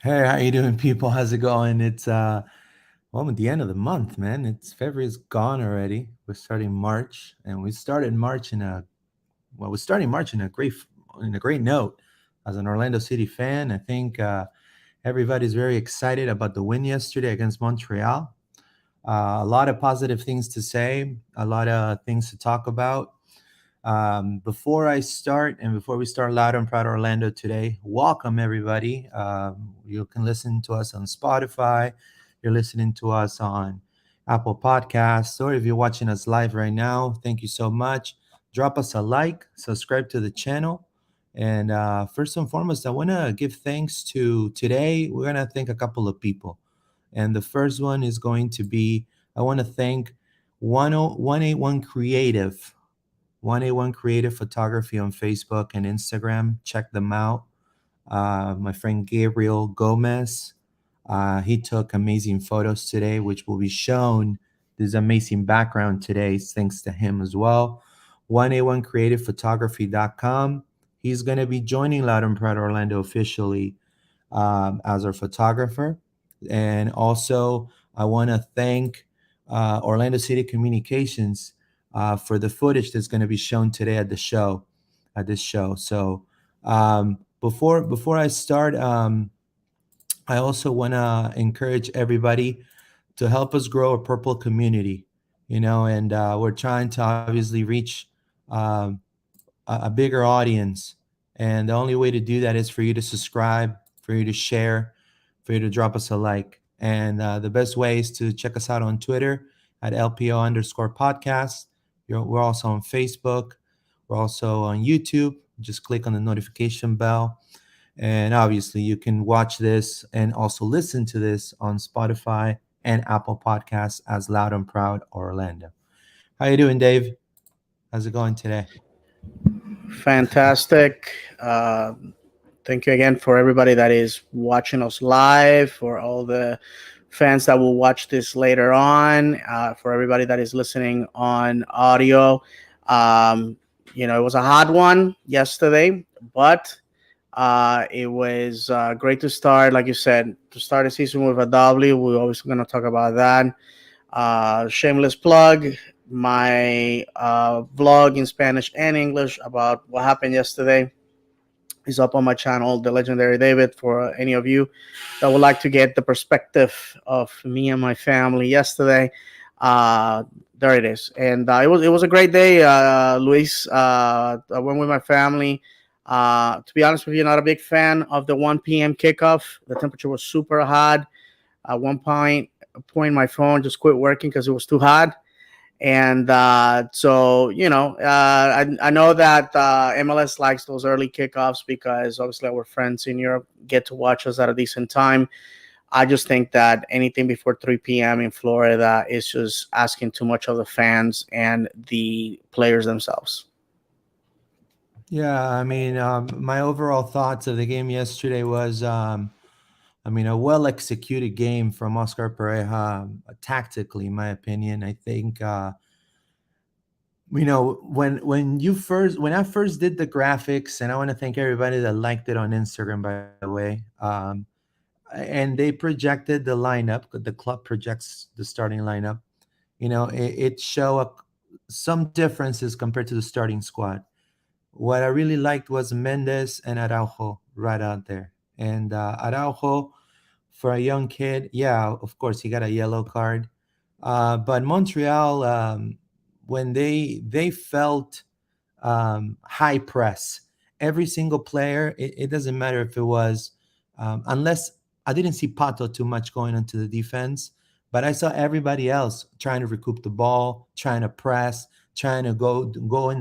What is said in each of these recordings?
Hey, how you doing, people? How's it going? It's well, at the end of the month, man. It's February's gone already. We're starting March, and we started March in a we're starting March in a great note. As an Orlando City fan, I think everybody's very excited about the win yesterday against Montreal. A lot of positive things to say, a lot of things to talk about. Before I start and before we start Loud and Proud Orlando today, welcome everybody. You can listen to us on Spotify. You're listening to us on Apple Podcasts, or if you're watching us live right now, thank you so much. Drop us a like, subscribe to the channel. And first and foremost, I want to give thanks to today. We're going to thank a couple of people. And the first one is going to be I want to thank 181 Creative 181 Creative Photography on Facebook and Instagram. Check them out. My friend Gabriel Gomez, he took amazing photos today, which will be shown. This amazing background today, thanks to him as well. 181creativephotography.com. He's going to be joining Loud and Proud Orlando officially as our photographer. And also, I want to thank Orlando City Communications for the footage that's going to be shown today at this show. So before I start, I also want to encourage everybody to help us grow a purple community. And we're trying to obviously reach um, a bigger audience. And the only way to do that is for you to subscribe, for you to share, for you to drop us a like. And the best way is to check us out on Twitter at LPO_podcast. We're also on Facebook. We're also on YouTube. Just click on the notification bell. And obviously, you can watch this and also listen to this on Spotify and Apple Podcasts as Loud and Proud Orlando. How you doing, Dave? How's it going today? Fantastic. Thank you again for everybody that is watching us live, for all the fans that will watch this later on, for everybody that is listening on audio. It was a hard one yesterday, but it was great to start, like you said, to start the season with a W. We're always going to talk about that. Shameless plug, my vlog in Spanish and English about what happened yesterday is up on my channel, The Legendary David, for any of you that would like to get the perspective of me and my family yesterday. Uh, there it is, and it was a great day, Luis. I went with my family. To be honest with you, not a big fan of the 1 p.m. kickoff. The temperature was super hot. At one point, my phone just quit working because it was too hot. And so, I know that MLS likes those early kickoffs because obviously our friends in Europe get to watch us at a decent time. I just think that anything before 3 p.m. in Florida is just asking too much of the fans and the players themselves. Yeah, I mean, my overall thoughts of the game yesterday was, I mean, a well executed game from Oscar Pereja tactically, in my opinion. I think, when I first did the graphics, and I want to thank everybody that liked it on Instagram, by the way. And they projected the lineup. The club projects the starting lineup. It show some differences compared to the starting squad. What I really liked was Mendes and Araujo right out there. And Araujo, for a young kid, yeah, of course, he got a yellow card. But Montreal, when they felt high press, every single player, it doesn't matter if it was, unless I didn't see Pato too much going into the defense, but I saw everybody else trying to recoup the ball, trying to press, trying to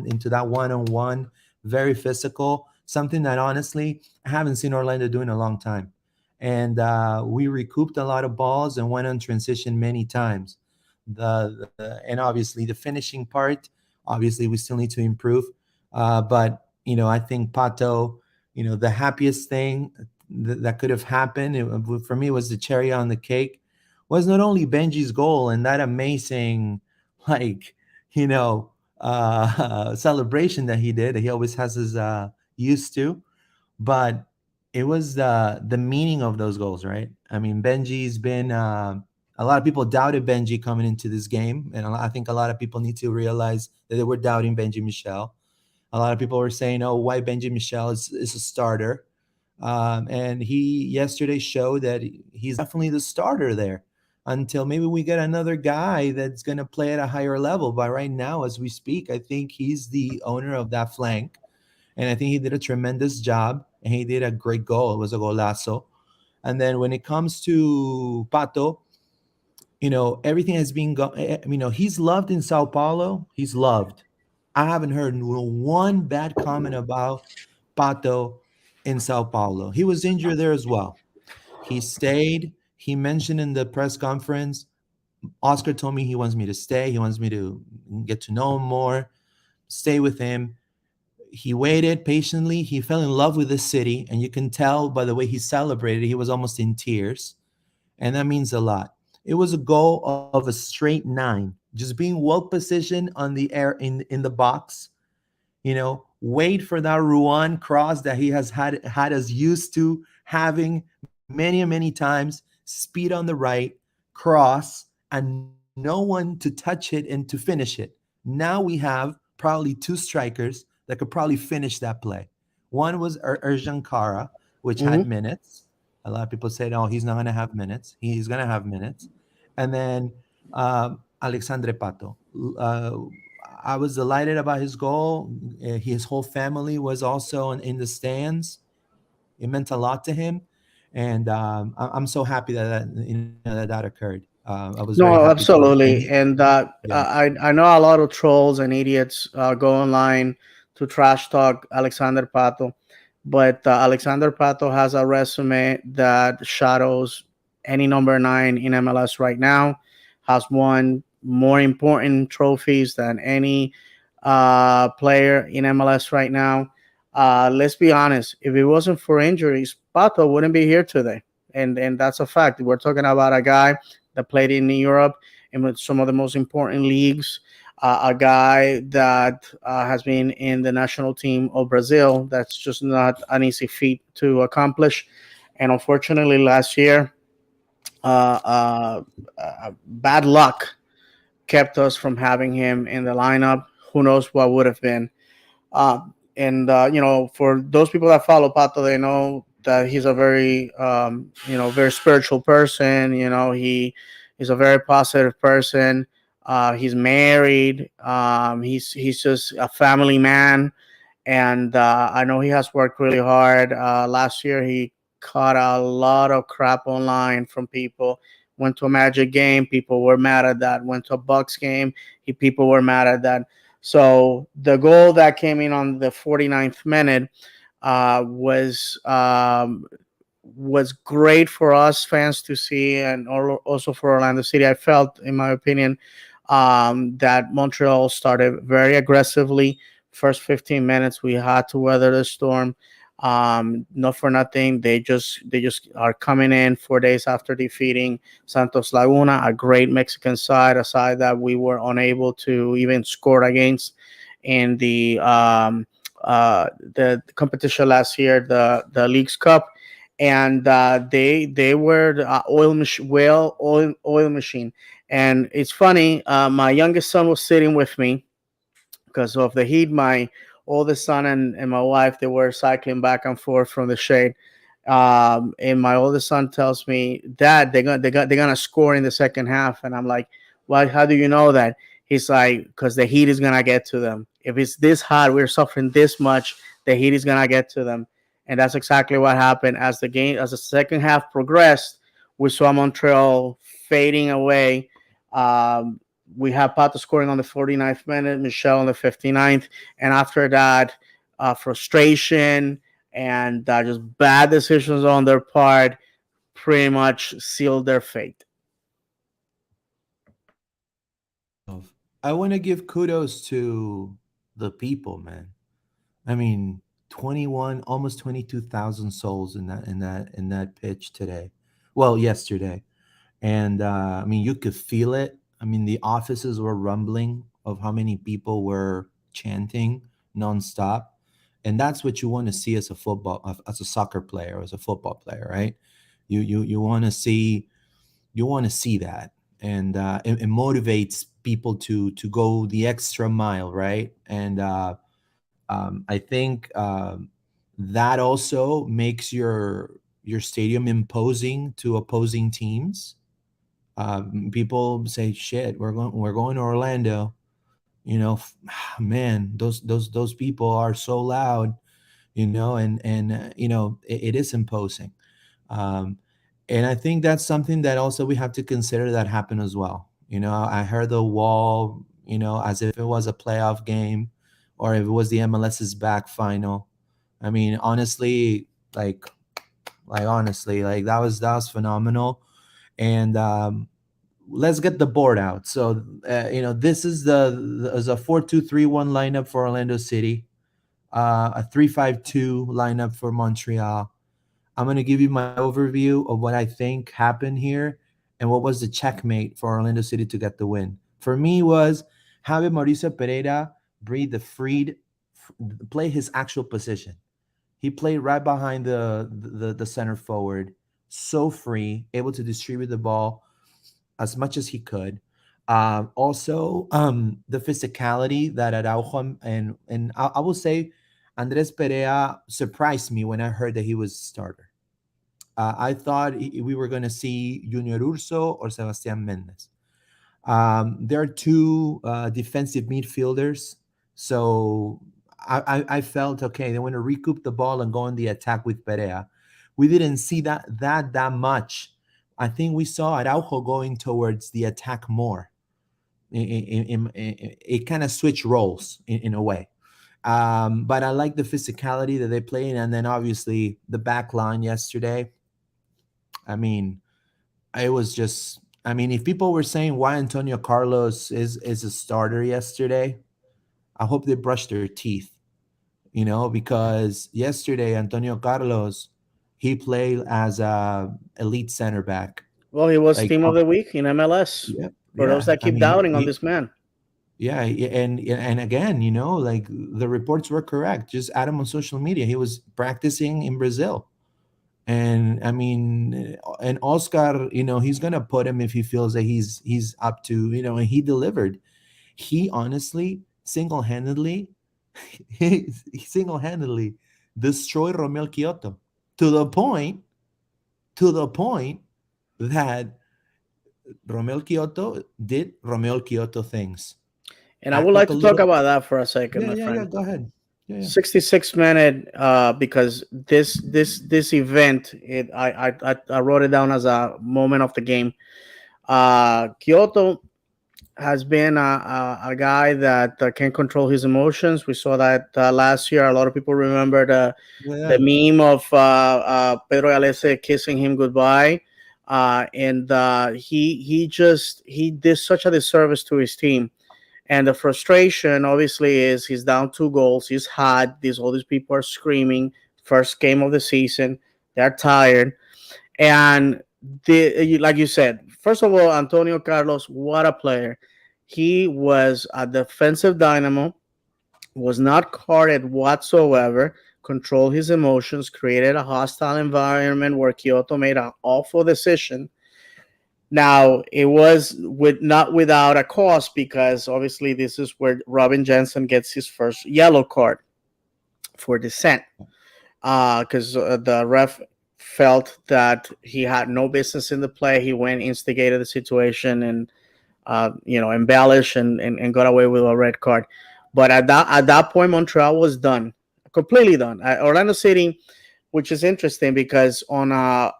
into that one-on-one, very physical, something that honestly I haven't seen Orlando do in a long time. And we recouped a lot of balls and went on transition many times. And obviously the finishing part, obviously we still need to improve. But I think Pato, the happiest thing that could have happened for me was the cherry on the cake was not only Benji's goal and that amazing, like, celebration that he did, that he always has his used to, but it was the meaning of those goals, right? I mean, Benji's been a lot of people doubted Benji coming into this game, and I think a lot of people need to realize that they were doubting Benji Michel. A lot of people were saying, "Oh, why Benji Michel is a starter?" And he yesterday showed that he's definitely the starter there. Until maybe we get another guy that's going to play at a higher level. But right now, as we speak, I think he's the owner of that flank, and I think he did a tremendous job. And he did a great goal. It was a golazo. And then when it comes to Pato, everything has been he's loved in Sao Paulo. He's loved. I haven't heard one bad comment about Pato in Sao Paulo. He was injured there as well. He stayed. He mentioned in the press conference, Oscar told me he wants me to stay. He wants me to get to know him more, stay with him. He waited patiently. He fell in love with the city, and you can tell by the way he celebrated. He was almost in tears, and that means a lot. It was a goal of a straight nine, just being well positioned on the air in the box. Wait for that Ruan cross that he has had us used to having many and many times. Speed on the right, cross, and no one to touch it and to finish it. Now we have probably two strikers that could probably finish that play. One was Erjan Kara, which had Hmm. minutes. A lot of people said, "Oh, he's not going to have minutes." He's going to have minutes. And then Alexandre Pato. I was delighted about his goal. His whole family was also in the stands. It meant a lot to him, and I'm so happy that occurred. I was very No, happy for him, and he, absolutely. And yeah. I know a lot of trolls and idiots go online to trash talk Alexander Pato, but Alexander Pato has a resume that shadows any number nine in MLS right now. Has won more important trophies than any player in MLS right now. Let's be honest. If it wasn't for injuries, Pato wouldn't be here today, and that's a fact. We're talking about a guy that played in Europe and with some of the most important leagues. A guy that has been in the national team of Brazil. That's just not an easy feat to accomplish. And unfortunately, last year, bad luck kept us from having him in the lineup. Who knows what would have been? And for those people that follow Pato, they know that he's a very, very spiritual person. He's a very positive person. He's married. He's just a family man, and I know he has worked really hard. Last year, he caught a lot of crap online from people. Went to a Magic game, people were mad at that. Went to a Bucks game, people were mad at that. So the goal that came in on the 49th minute uh, was um, was great for us fans to see, and also for Orlando City. I felt, in my opinion, that Montreal started very aggressively. First 15 minutes, we had to weather the storm. Not for nothing, they just are coming in 4 days after defeating Santos Laguna, a great Mexican side, a side that we were unable to even score against in the competition last year, the League's Cup, and they were the oil machine. And it's funny, my youngest son was sitting with me because of the heat. My oldest son and my wife, they were cycling back and forth from the shade. And my oldest son tells me, "Dad, they're gonna score in the second half." And I'm like, "Well, how do you know that?" He's like, "Because the heat is gonna get to them. If it's this hot, we're suffering this much, the heat is gonna get to them." And that's exactly what happened. As the second half progressed, we saw Montreal fading away. Um, we have Pato scoring on the 49th minute, Michelle on the 59th, and after that, frustration and just bad decisions on their part pretty much sealed their fate. I want to give kudos to the people, man. I mean, 21, almost 22,000 souls in that pitch today. Well, yesterday. And I mean, you could feel it. I mean, the offices were rumbling of how many people were chanting nonstop. and that's what you want to see as a as a soccer player, or as a football player, right? You want to see, that, and it motivates people to go the extra mile, right? And I think that also makes your stadium imposing to opposing teams. People say, "Shit, we're going to Orlando." You know, man, those people are so loud. It is imposing. Um, and I think that's something that also we have to consider that happen as well. I heard the wall, as if it was a playoff game, or if it was the MLS's back final. I mean, honestly, like, honestly, like that was phenomenal. And let's get the board out. So, this is there's a 4-2-3-1 lineup for Orlando City, a 3-5-2 lineup for Montreal. I'm going to give you my overview of what I think happened here and what was the checkmate for Orlando City to get the win. For me, was having Mauricio Pereira breathe the freed, play his actual position. He played right behind the center forward, so free, able to distribute the ball as much as he could. Also, the physicality that Araujo and I will say Andres Perea surprised me when I heard that he was starter. I thought we were going to see Junior Urso or Sebastian Mendes. There are two defensive midfielders, so I felt okay. They want to recoup the ball and go on the attack with Perea. We didn't see that much. I think we saw Araujo going towards the attack more. It kind of switched roles in a way. But I like the physicality that they play in, and then obviously the back line yesterday. I mean, it was just. I mean, if people were saying why Antonio Carlos is a starter yesterday, I hope they brushed their teeth. Because yesterday Antonio Carlos, he played as a elite center back. Well, he was Like, team of the week in MLS. yeah, For those yeah. that I keep mean, doubting on this man. yeah, and again, like the reports were correct. Just add him on social media. He was practicing in Brazil. And I mean, and Oscar, he's gonna put him if he feels that he's up to, and he delivered. He honestly, single-handedly, he single-handedly destroyed Romel Kyoto to the point, that Romel Kyoto did Romel Kyoto things. And I would Act like like a to talk little. about that for a second, Yeah, my yeah, yeah. friend. Go ahead. Yeah, yeah. 66 minute, because this event, I wrote it down as a moment of the game. Kyoto has been a guy that can control his emotions. We saw that last year. A lot of people remember the Yeah. meme of Pedro Galese kissing him goodbye, and he did such a disservice to his team. And the frustration, obviously, is he's down 2 goals. He's hot. All these people are screaming. First game of the season, they're tired, and like you said, first of all, Antonio Carlos, what a player! He was a defensive dynamo. Was not carded whatsoever. Controlled his emotions. Created a hostile environment where Kyoto made an awful decision. Now it was not without a cost, because obviously this is where Robin Jensen gets his first yellow card for dissent, because the ref felt that he had no business in the play. He went, instigated the situation, and embellished and got away with a red card. But at that point, Montreal was done, completely done. Orlando City, which is interesting because on a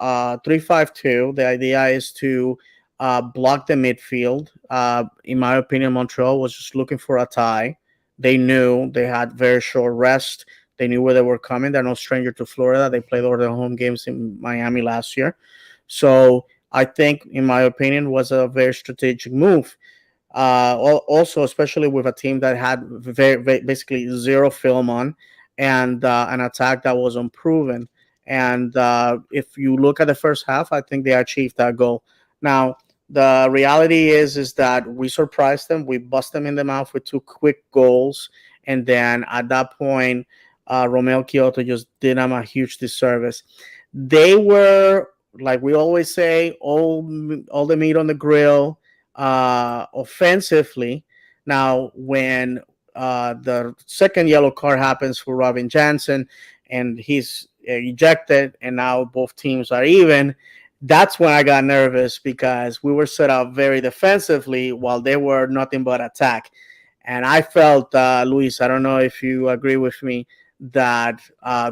3-5-2, the idea is to block the midfield. In my opinion, Montreal was just looking for a tie. They knew they had very short rest. They knew where they were coming. They're no stranger to Florida. They played all their home games in Miami last year. So I think, in my opinion, was a very strategic move. Also, especially with a team that had basically zero film on, and an attack that was unproven. And if you look at the first half, I think they achieved that goal. Now, the reality is that we surprised them. We bust them in the mouth with 2 quick goals, and then at that point, Romeo Kyoto just did him a huge disservice. They were, like we always say, all the meat on the grill offensively. Now, when the second yellow card happens for Robin Jansen and he's ejected, and now both teams are even, that's when I got nervous because we were set up very defensively while they were nothing but attack. And I felt, Luis, I don't know if you agree with me, that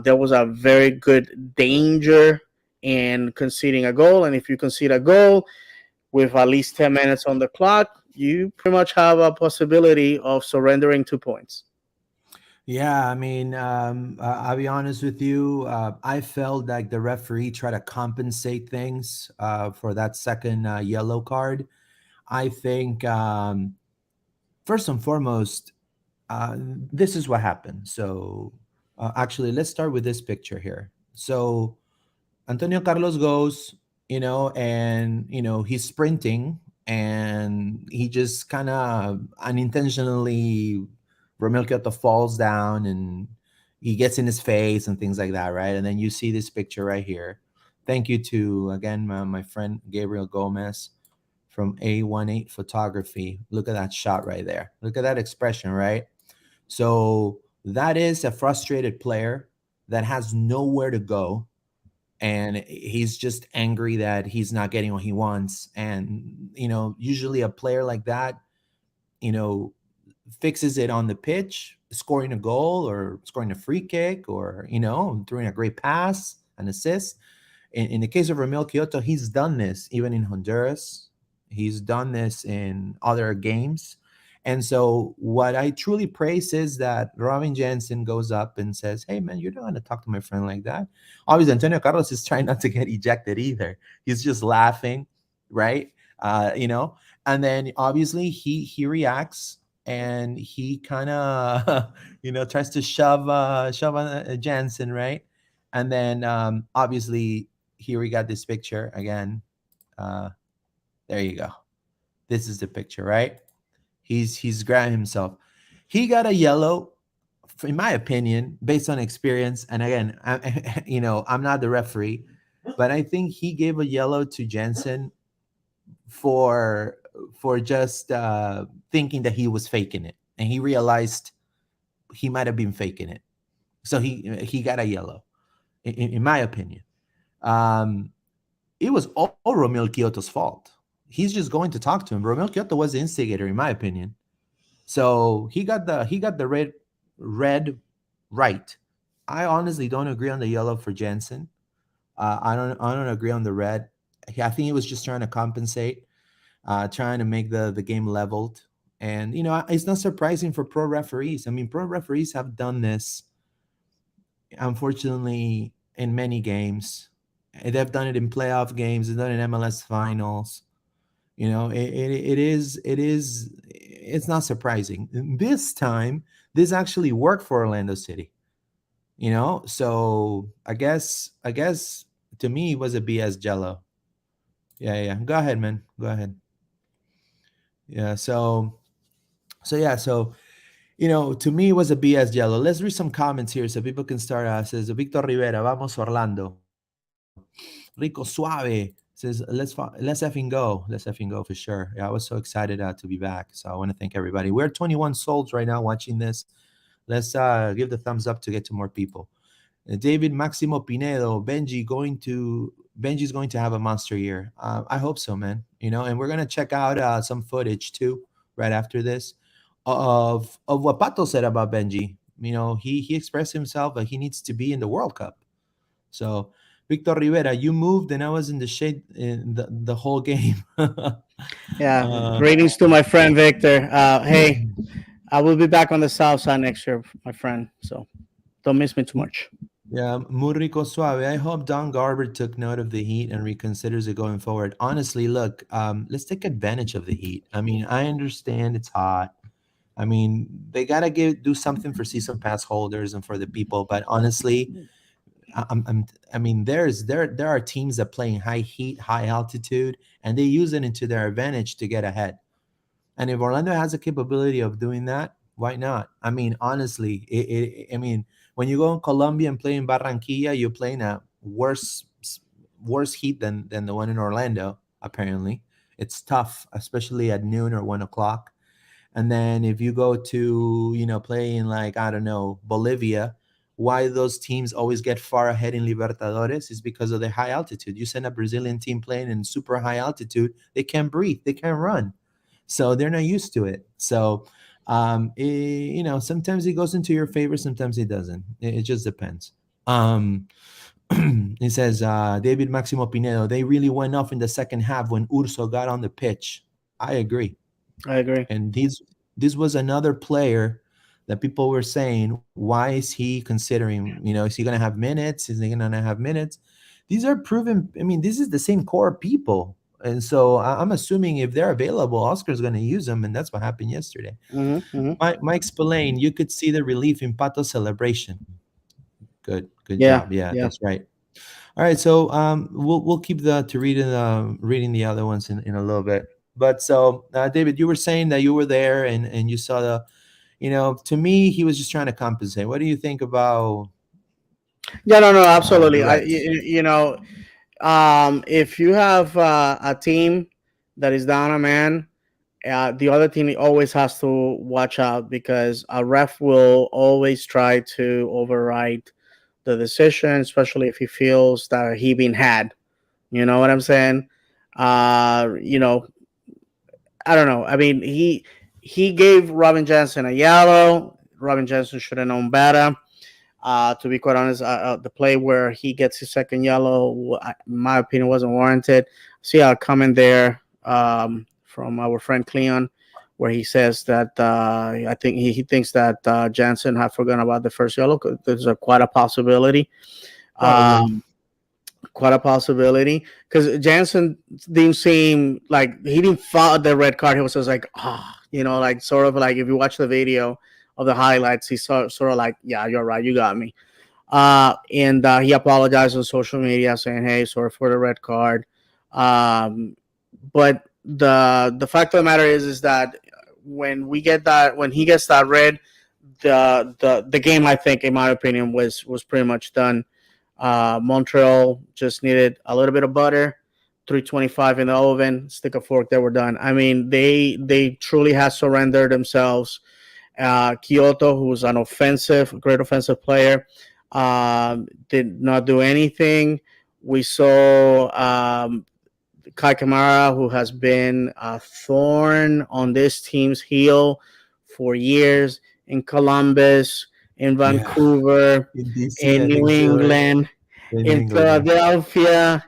there was a very good danger in conceding a goal. And if you concede a goal with at least 10 minutes on the clock, you pretty much have a possibility of surrendering 2 points. Yeah, I mean, I'll be honest with you. I felt like the referee tried to compensate things for that second yellow card. I think, first and foremost, this is what happened. So, actually, let's start with this picture here. So, Antonio Carlos goes, and he's sprinting, and he just kind of unintentionally, Romel Kyoto falls down, and he gets in his face and things like that, right? And then you see this picture right here. Thank you to again my friend Gabriel Gomez from A18 Photography. Look at that shot right there. Look at that expression, right? So that is a frustrated player that has nowhere to go, and he's just angry that he's not getting what he wants. And usually a player like that, you know fixes it on the pitch, scoring a goal or scoring a free kick, or throwing a great pass, an assist. In the case of Ramil Kyoto, he's done this even in Honduras. He's done this in other games. And so, what I truly praise is that Robin Jansen goes up and says, "Hey, man, you're not going to talk to my friend like that." Obviously, Antonio Carlos is trying not to get ejected either. He's just laughing, right? And then obviously he reacts, and he kind of tries to shove Jansen, right? And then obviously here we got this picture again. Uh, there you go. This is the picture, right? He's grabbing himself. He got a yellow, in my opinion, based on experience. And again, I'm not the referee, but I think he gave a yellow to Jensen for just thinking that he was faking it, and he realized he might have been faking it. So he got a yellow, in my opinion. Um, it was all Romel Kyoto's fault. He's just going to talk to him. Romel Kyoto was the instigator, in my opinion. So he got the red right. I honestly don't agree on the yellow for Jensen. I don't agree on the red. I think he was just trying to compensate, trying to make the game leveled. And it's not surprising for pro referees. I mean, pro referees have done this, unfortunately, in many games. They've done it in playoff games. They've done it in MLS finals. It's not surprising. This time, this actually worked for Orlando City. So I guess to me it was a BS Jello. Yeah, yeah. Go ahead, man. Go ahead. Yeah. So to me it was a BS Jello. Let's read some comments here so people can start. Says Victor Rivera, vamos Orlando. Rico Suave says, let's effing go. Let's effing go for sure. Yeah, I was so excited to be back. So I want to thank everybody. We're 21 souls right now watching this. Let's give the thumbs up to get to more people. David Maximo Pinedo, Benji's going to have a monster year. I hope so, man. And we're gonna check out some footage too right after this of what Pato said about Benji. He expressed himself that he needs to be in the World Cup. So, Victor Rivera, you moved and I was in the shade in the whole game. Yeah, uh, greetings to my friend Victor. Hey, I will be back on the south side next year, my friend. So don't miss me too much. yeah, Murico Suave. I hope Don Garber took note of the Heat and reconsiders it going forward. Honestly, look, let's take advantage of the Heat. I mean, I understand it's hot. I mean, they gotta do something for season pass holders and for the people. But honestly, I mean, there are teams that play in high heat, high altitude, and they use it into their advantage to get ahead. And if Orlando has the capability of doing that, why not? I mean, honestly, I mean, When you go in Colombia and play in Barranquilla, you're playing a worse heat than the one in Orlando. Apparently, it's tough, especially at noon or 1 o'clock. And then if you go to, play in, like, I don't know, Bolivia, why those teams always get far ahead in Libertadores is because of the high altitude. You send a Brazilian team playing in super high altitude, they can't breathe, they can't run. So they're not used to it. So, sometimes it goes into your favor, sometimes it doesn't. It just depends. Um, it says, David Maximo Pinedo, they really went off in the second half when Urso got on the pitch. I agree. I agree. And this was another player that people were saying, why is he considering, is he going to have minutes? Is he going to have minutes? These are proven. I mean, this is the same core people. And so I'm assuming if they're available, Oscar's going to use them. And that's what happened yesterday. Hmm. Mike Spillane, you could see the relief in Pato's celebration. Good job. Yeah, Yeah, yeah. that's right. All right, so we'll keep the to reading the other ones in a little bit. But so David, you were saying that you were there and you saw the, to me he was just trying to compensate. What do you think about Yeah, no, no, the absolutely. Reds? If you have a team that is down a man, the other team always has to watch out because a ref will always try to override the decision, especially if he feels that he been had. You know what I'm saying? Uh, you know, I don't know. I mean, he gave Robin Jansen a yellow. Robin Jansen should have known better. To be quite honest, the play where he gets his second yellow, in my opinion, wasn't warranted. See a comment there from our friend Cleon, where he says that I think he thinks that Jansen had forgotten about the first yellow. There's quite a possibility. Probably. Um, Quite a possibility because Jansen didn't seem like he didn't follow the red card. He was just like, like sort of like if you watch the video of the highlights, he's sort of like, yeah, you're right, you got me. And he apologized on social media saying, hey, sorry for the red card. But the fact of the matter is that when he gets that red, the game, I think, in my opinion, was pretty much done. Montreal just needed a little bit of butter, 325 in the oven, stick a fork, they were done. I mean, they truly have surrendered themselves. Kyoto, who's an great offensive player, did not do anything. We saw Kai Kamara, who has been a thorn on this team's heel for years in Columbus, in Yeah. Vancouver, In DC, in I New think too. England, In in England, yeah. Philadelphia.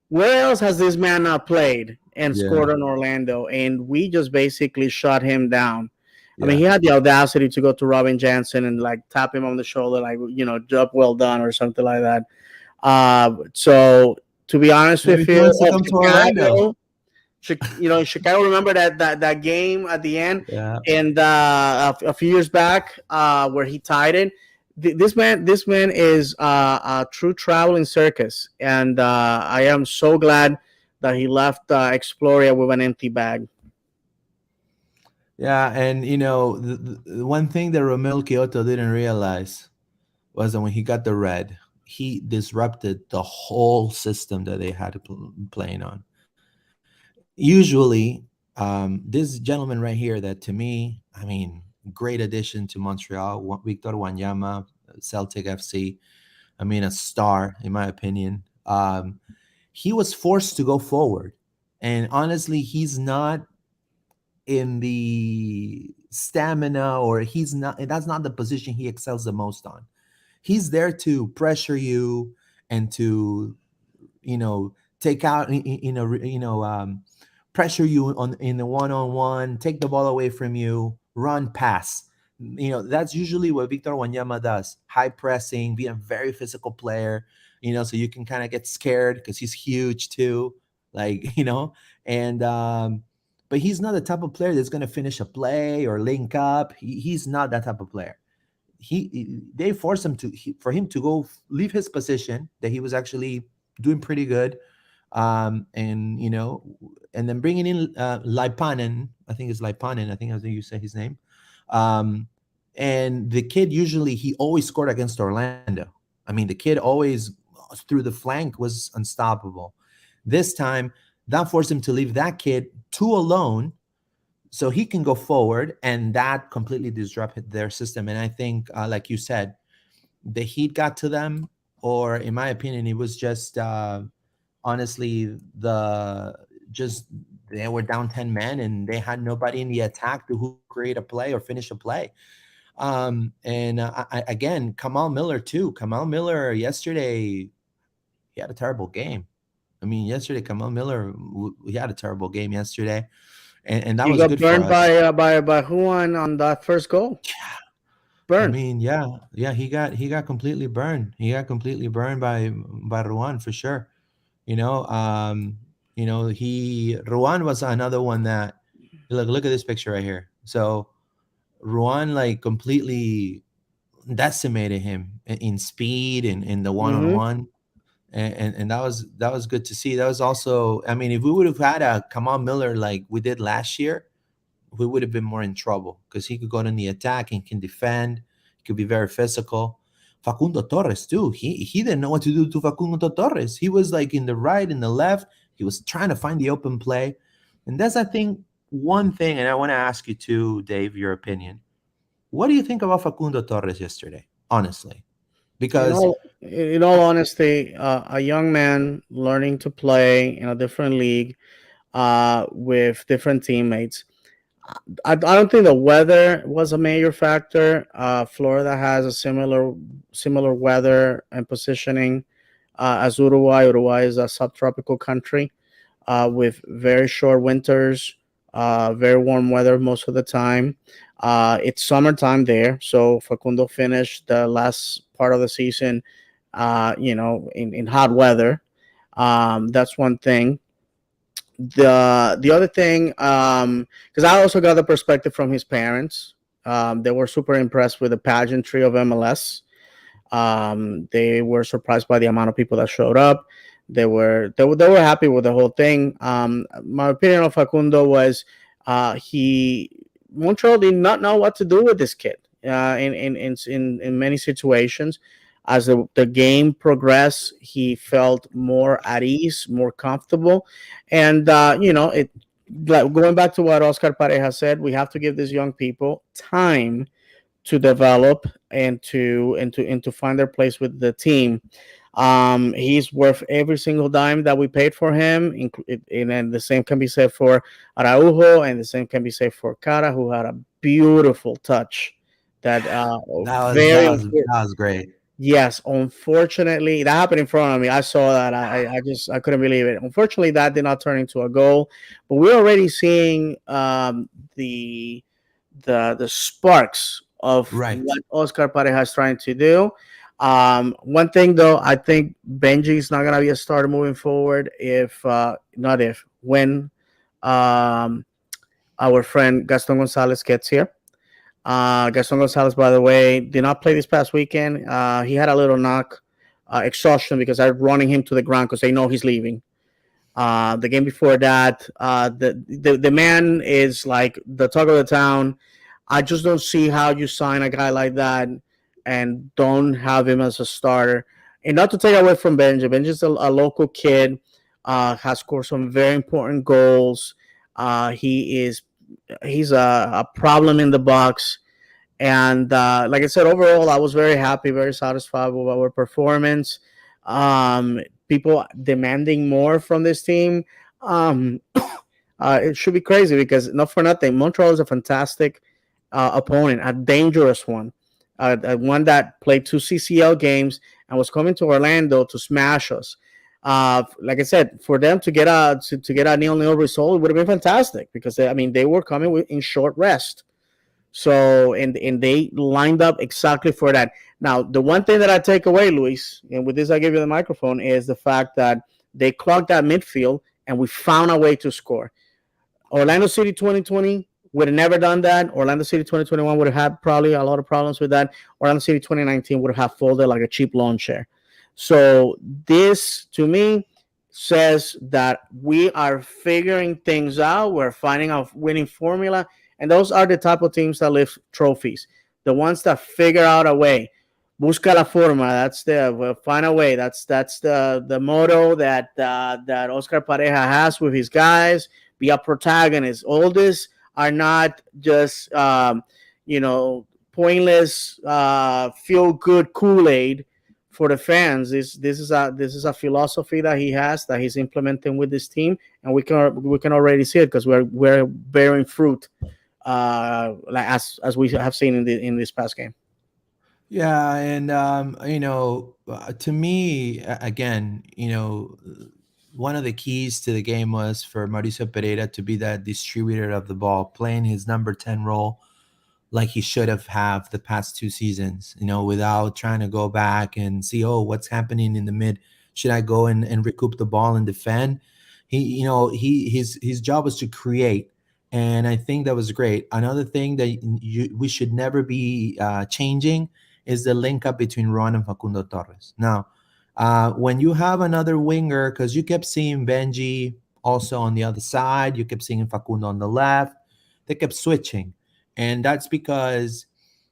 Where else has this man not played and Yeah. scored in Orlando? And we just basically shut him down. I mean, Yeah. he had the audacity to go to Robin Jansen and like tap him on the shoulder, like, job well done or something like that. So to be honest Maybe with he you, wants to come to Orlando. Chicago. Remember that game at the end, Yeah. and a few years back, where he tied it. This man is a true traveling circus, and I am so glad that he left Exploria with an empty bag. Yeah, and the one thing that Romel Kyoto didn't realize was that when he got the red, he disrupted the whole system that they had playing on. Usually, this gentleman right here, that to me, I mean, great addition to Montreal, Victor Wanyama, Celtic FC. I mean, a star in my opinion. He was forced to go forward, and honestly, he's not in the stamina, or he's not. That's not the position he excels the most on. He's there to pressure you and to take out pressure you on in the one-on-one, take the ball away from you, run, pass. That's usually what Victor Wanyama does. High pressing, be a very physical player, so you can kind of get scared because he's huge too, like, and but he's not the type of player that's going to finish a play or link up. He's not that type of player. They forced him for him to go leave his position that he was actually doing pretty good, and and then bringing in Lipanen. I think it's Lipanen. I think that's how you say his name. um And the kid usually he always scored against Orlando. I mean, the kid always through the flank was unstoppable. This time, that forced him to leave that kid two alone so he can go forward, and that completely disrupted their system. And I think, like you said, the heat got to them, or in my opinion, it was just honestly just they were down 10 men and they had nobody in the attack to who could create a play or finish a play. And again, Kamal Miller too. Kamal Miller yesterday, he had a terrible game. I mean, yesterday Kamal Miller, he had a terrible game yesterday, and that You was got good for burned us. by Juan on that first goal. I Burned. mean, yeah, he got completely burned. He got completely burned by Ruan for sure. You know, he Ruan was another one that look at this picture right here. So Ruan like completely decimated him in speed and in the one on Hmm. one, and that was good to see. That was also, I mean, if we would have had a Kamal Miller like we did last year, we would have been more in trouble because he could go in the attack and can defend. He could be very physical. Facundo Torres too. He didn't know what to do to Facundo Torres. He was like in the right, in the left. He was trying to find the open play, and that's I think one thing. And I want to ask you too, Dave, your opinion. What do you think about Facundo Torres yesterday? Honestly, because In all honesty, a young man learning to play in a different league with different teammates. I don't think the weather was a major factor. Florida has a similar weather and positioning as Uruguay. Uruguay is a subtropical country with very short winters, very warm weather most of the time. It's summertime there, so Facundo finished the last part of the season, in hot weather. That's one thing. The other thing, because I also got the perspective from his parents. They were super impressed with the pageantry of MLS. They were surprised by the amount of people that showed up. They were happy with the whole thing. My opinion of Facundo was he Montreal did not know what to do with this kid in many situations. As the game progressed, he felt more at ease, more comfortable, and it. Like going back to what Oscar Pareja said, we have to give these young people time to develop and to find their place with the team. He's worth every single dime that we paid for him, and then the same can be said for Araujo, and the same can be said for Cara, who had a beautiful touch. That that was very that was important. that was great. Yes, unfortunately, that happened in front of me. I saw that. I couldn't believe it. Unfortunately, that did not turn into a goal. But we're already seeing the the sparks of Right. what Oscar Pareja is trying to do. One thing though, I think Benji is not gonna be a starter moving forward. If not if when um, our friend Gaston Gonzalez gets here. Gaston Gonzalez, by the way, did not play this past weekend. He had a little knock, exhaustion because I'm running him to the ground because they know he's leaving. The game before that, the man is like the talk of the town. I just don't see how you sign a guy like that and don't have him as a starter. And not to take away from Benji. Benji's a local kid, has scored some very important goals. He's a problem in the box. And like I said, overall, I was very happy, very satisfied with our performance. People demanding more from this team. Um, it should be crazy because not for nothing, Montreal is a fantastic opponent, a dangerous one, one that played two CCL games and was coming to Orlando to smash us. Like I said, for them to get a 0-0 result would have been fantastic because they were coming in short rest. So and they lined up exactly for that. Now, the one thing that I take away, Luis, and with this I give you the microphone, is the fact that they clogged that midfield and we found a way to score. Orlando City 2020 would have never done that. Orlando City 2021 would have had probably a lot of problems with that. Orlando City 2019 would have folded like a cheap lawn chair. So this, to me, says that we are figuring things out. We're finding a winning formula, and those are the type of teams that lift trophies. the ones that figure out a way. Busca la forma. That's the find a way. That's the motto that Oscar Pareja has with his guys. Be a protagonist. All this are not just you know pointless feel good Kool Aid for the fans. This is a philosophy that he has that he's implementing with this team, and we can already see it because we're bearing fruit, like as we have seen in this past game. Yeah, and to me, again, one of the keys to the game was for Mauricio Pereira to be that distributor of the ball, playing his number 10 role like he should have the past 2 seasons, without trying to go back and see, oh, what's happening in the mid. Should I go and recoup the ball and defend? His job was to create. And I think that was great. Another thing that we should never be changing is the link up between Ron and Facundo Torres. Now, when you have another winger, because you kept seeing Benji also on the other side, you kept seeing Facundo on the left, they kept switching. And that's because,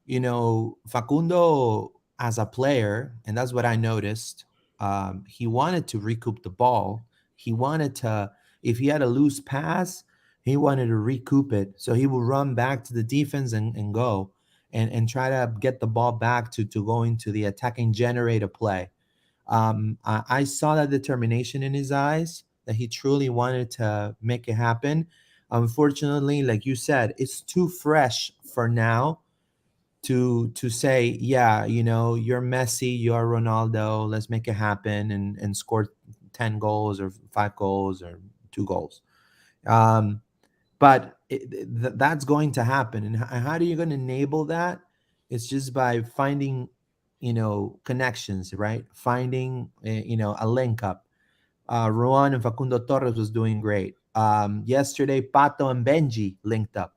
Facundo as a player, and that's what I noticed, he wanted to recoup the ball. He wanted to, if he had a loose pass, he wanted to recoup it. So he would run back to the defense and go and try to get the ball back to go into the attacking generator play. I saw that determination in his eyes, that he truly wanted to make it happen. Unfortunately, like you said, it's too fresh for now to say, yeah, you're Messi, you're Ronaldo, let's make it happen and score 10 goals or 5 goals or 2 goals. But that's going to happen. And how are you going to enable that? It's just by finding, connections, right? Finding, a link up. Ruan and Facundo Torres was doing great. Yesterday, Pato and Benji linked up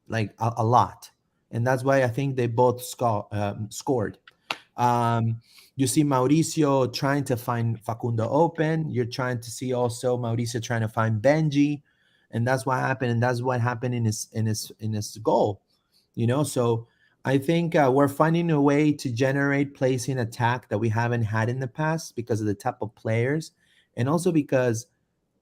like a lot. And that's why I think they both scored. You see Mauricio trying to find Facundo open. You're trying to see also Mauricio trying to find Benji, and that's what happened. And that's what happened in his goal. So I think we're finding a way to generate plays in attack that we haven't had in the past because of the type of players, and also because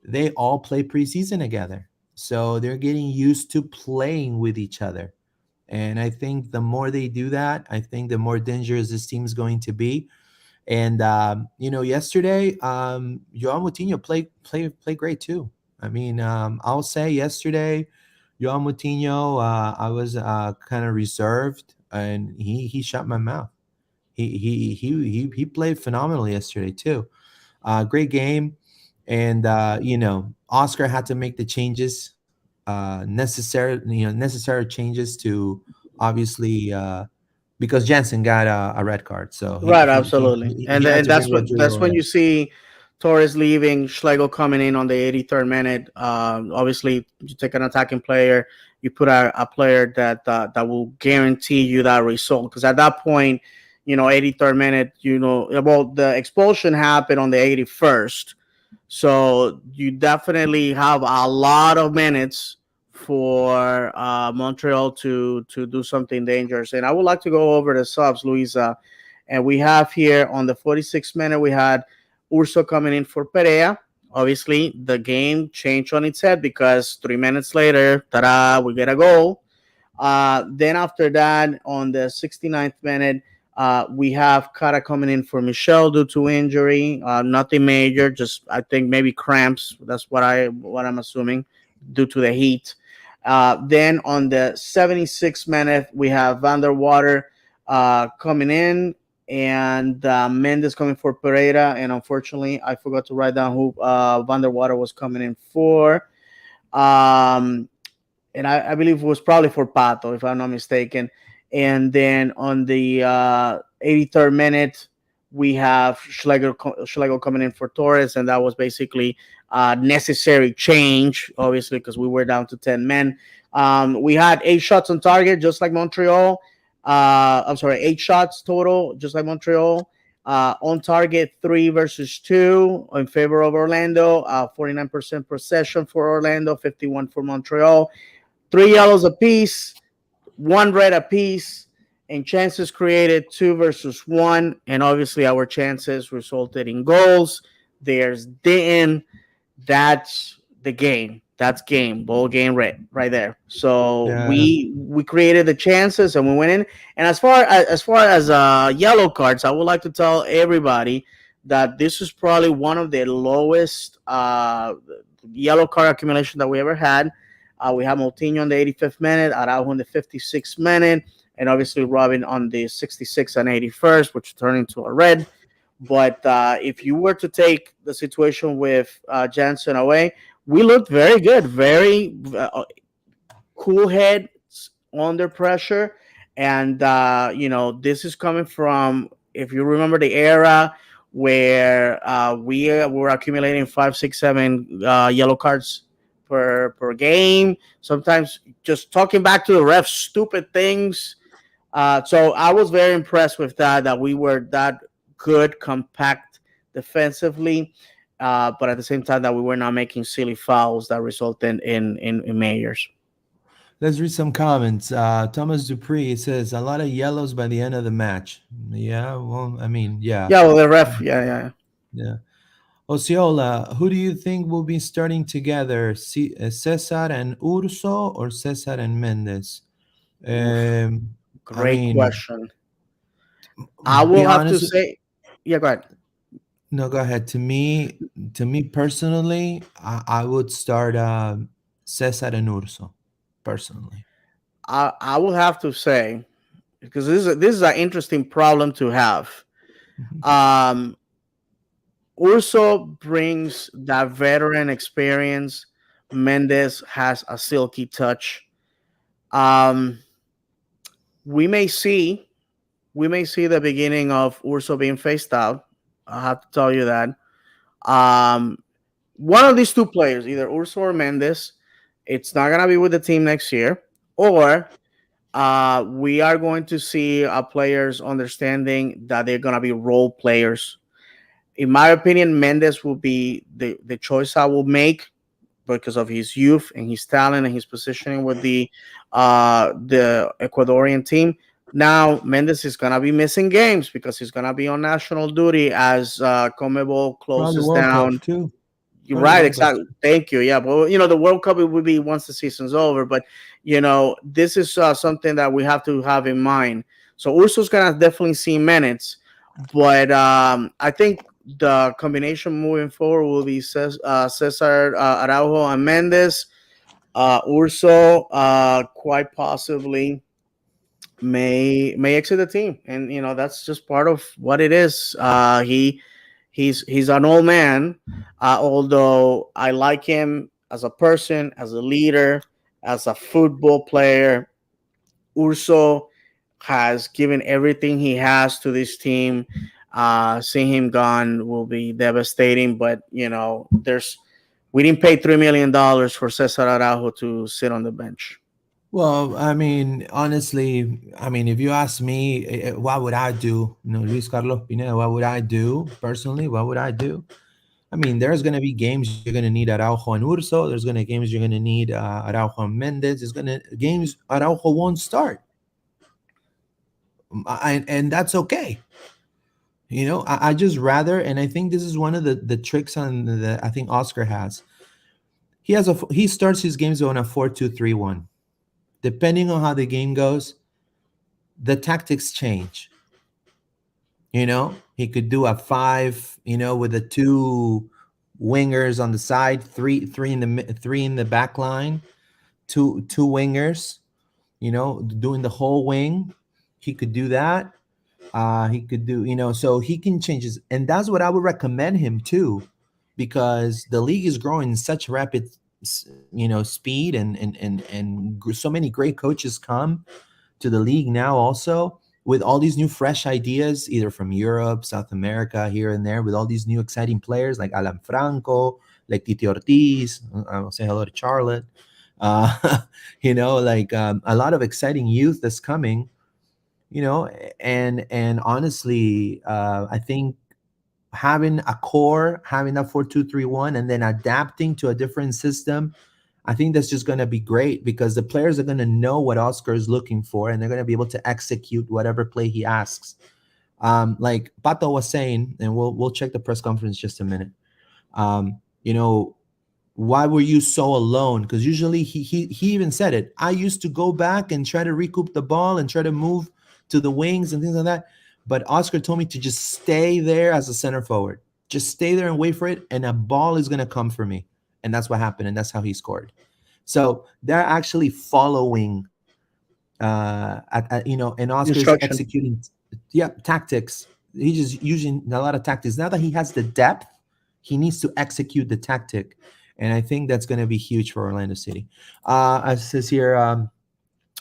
they all play preseason together. So they're getting used to playing with each other. And I think the more they do that, I think the more dangerous this team is going to be. And yesterday, Joao Moutinho played great too. I mean, I'll say yesterday, Joao Moutinho, I was kind of reserved, and he shut my mouth. He played phenomenal yesterday too. Great game, and Oscar had to make the changes, necessary changes to obviously because Jensen got a red card, so he Right, he he, absolutely, he and he had and to bring that's Rodrigo when in. you see Torres leaving, Schlegel coming in on the 83rd minute. Obviously, you take an attacking player, you put a player that will guarantee you that result. Because at that point, 83rd minute, well, the expulsion happened on the 81st, so you definitely have a lot of minutes for Montreal to do something dangerous. And I would like to go over the subs, Luisa. And we have here on the 46th minute, we had Urso coming in for Perea. Obviously, the game changed on its head because 3 minutes later, ta-da, we get a goal. Then after that, on the 69th minute, we have Kara coming in for Michelle due to injury. Nothing major, just I think maybe cramps. That's what I'm assuming due to the heat. Then on the 76th minute, we have Van der Water coming in, and Mendes coming for Pereira. And unfortunately, I forgot to write down who Van der Water was coming in for. Um, and I believe it was probably for Pato, if I'm not mistaken. And then on the 83rd minute, we have Schlegel coming in for Torres, and that was basically necessary change, obviously, because we were down to 10 men. We had 8 shots on target, just like Montreal. I'm sorry, 8 shots total, just like Montreal. On target, 3 versus 2 in favor of Orlando. 49% possession for Orlando, 51 for Montreal. 3 yellows apiece, 1 red apiece. In chances created, 2 versus 1, and obviously our chances resulted in goals. Theirs didn't. That's the game. That's game, ball game, right there. So Yeah. we created the chances and we went in. And as far as yellow cards, I would like to tell everybody that this is probably one of the lowest yellow card accumulation that we ever had. We have Moutinho on the 85th minute, Araujo on the 56th minute, and obviously Robin on the 66th and 81st, which turned into a red. But if you were to take the situation with Jansen away, we looked very good, very cool heads under pressure. And, this is coming from, if you remember the era where we were accumulating five, six, seven yellow cards per game. Sometimes just talking back to the refs, stupid things. So I was very impressed with that we were that good, compact defensively, but at the same time that we were not making silly fouls that resulted in Mayors. Let's read some comments. Thomas Dupree says a lot of yellows by the end of the match. Yeah, well, I mean, yeah, Yeah, well, the ref, yeah. yeah. Osceola, who do you think will be starting together? Cesar and Urso or Cesar and Mendes? Oof, Um, I great mean, question. I be will have to honest. say, yeah, go ahead. No, go ahead. To me personally, I would start Cesar and Urso. Personally, I will have to say because this is an interesting problem to have. Mhm. Um, Urso brings that veteran experience. Mendes has a silky touch. Um, we may see we may see the beginning of Urso being phased out. I have to tell you that. Um, One of these two players, either Urso or Mendes, it's not gonna be with the team next year, or we are going to see players understanding that they're gonna be role players. In my opinion, Mendes will be the choice I will make because of his youth and his talent and his positioning with the Ecuadorian team. Now Mendes is gonna be missing games because he's gonna be on national duty as Comebol Probably closes World down. Cup too. You're Probably right, World Cup. exactly. Thank you. Yeah, but the World Cup it would be once the season's over, but this is something that we have to have in mind. So Urso's gonna definitely see minutes, but I think the combination moving forward will be Cesar Araujo and Mendes. Urso quite possibly may exit the team, and that's just part of what it is. He's an old man, although I like him as a person, as a leader, as a football player. Urso has given everything he has to this team. Seeing him gone will be devastating, but there's we didn't pay $3 million for Cesar Araujo to sit on the bench. Well, I mean, honestly, I mean, if you ask me, what would I do? Luis Carlos Pineda, what would I do personally? What would I do? I mean, there's going to be games you're going to need Araujo and Urso. There's going to games you're going to need Araujo and Mendez. There's going to games Araujo won't start, and that's okay. I just rather, and I think this is one of the tricks on the I think Oscar has. He starts his games on a 4-2-3-1. Depending on how the game goes, the tactics change. He could do a five, with the two wingers on the side, three in the back line, two wingers, doing the whole wing. He could do that. He could do, so he can change his, and that's what I would recommend him too, because the league is growing in such rapid, speed, and so many great coaches come to the league now also with all these new fresh ideas, either from Europe, South America, here and there, with all these new exciting players like Alan Franco, like Titi Ortiz. I'll say hello to Charlotte. Uh, like a lot of exciting youth that's coming. And honestly, I think having a core, having that 4-2-3-1, and then adapting to a different system, I think that's just going to be great because the players are going to know what Oscar is looking for, and they're going to be able to execute whatever play he asks. Like Pato was saying, and we'll check the press conference just a minute. You know, why were you so alone? Because usually he even said it. I used to go back and try to recoup the ball and try to move to the wings and things like that. But Oscar told me to just stay there as a center forward. Just stay there and wait for it, and a ball is gonna come for me. And that's what happened, and that's how he scored. So they're actually following and Oscar's Instruction. executing, yeah, tactics. He's just using a lot of tactics. Now that he has the depth, he needs to execute the tactic, and I think that's going to be huge for Orlando City. As it says here,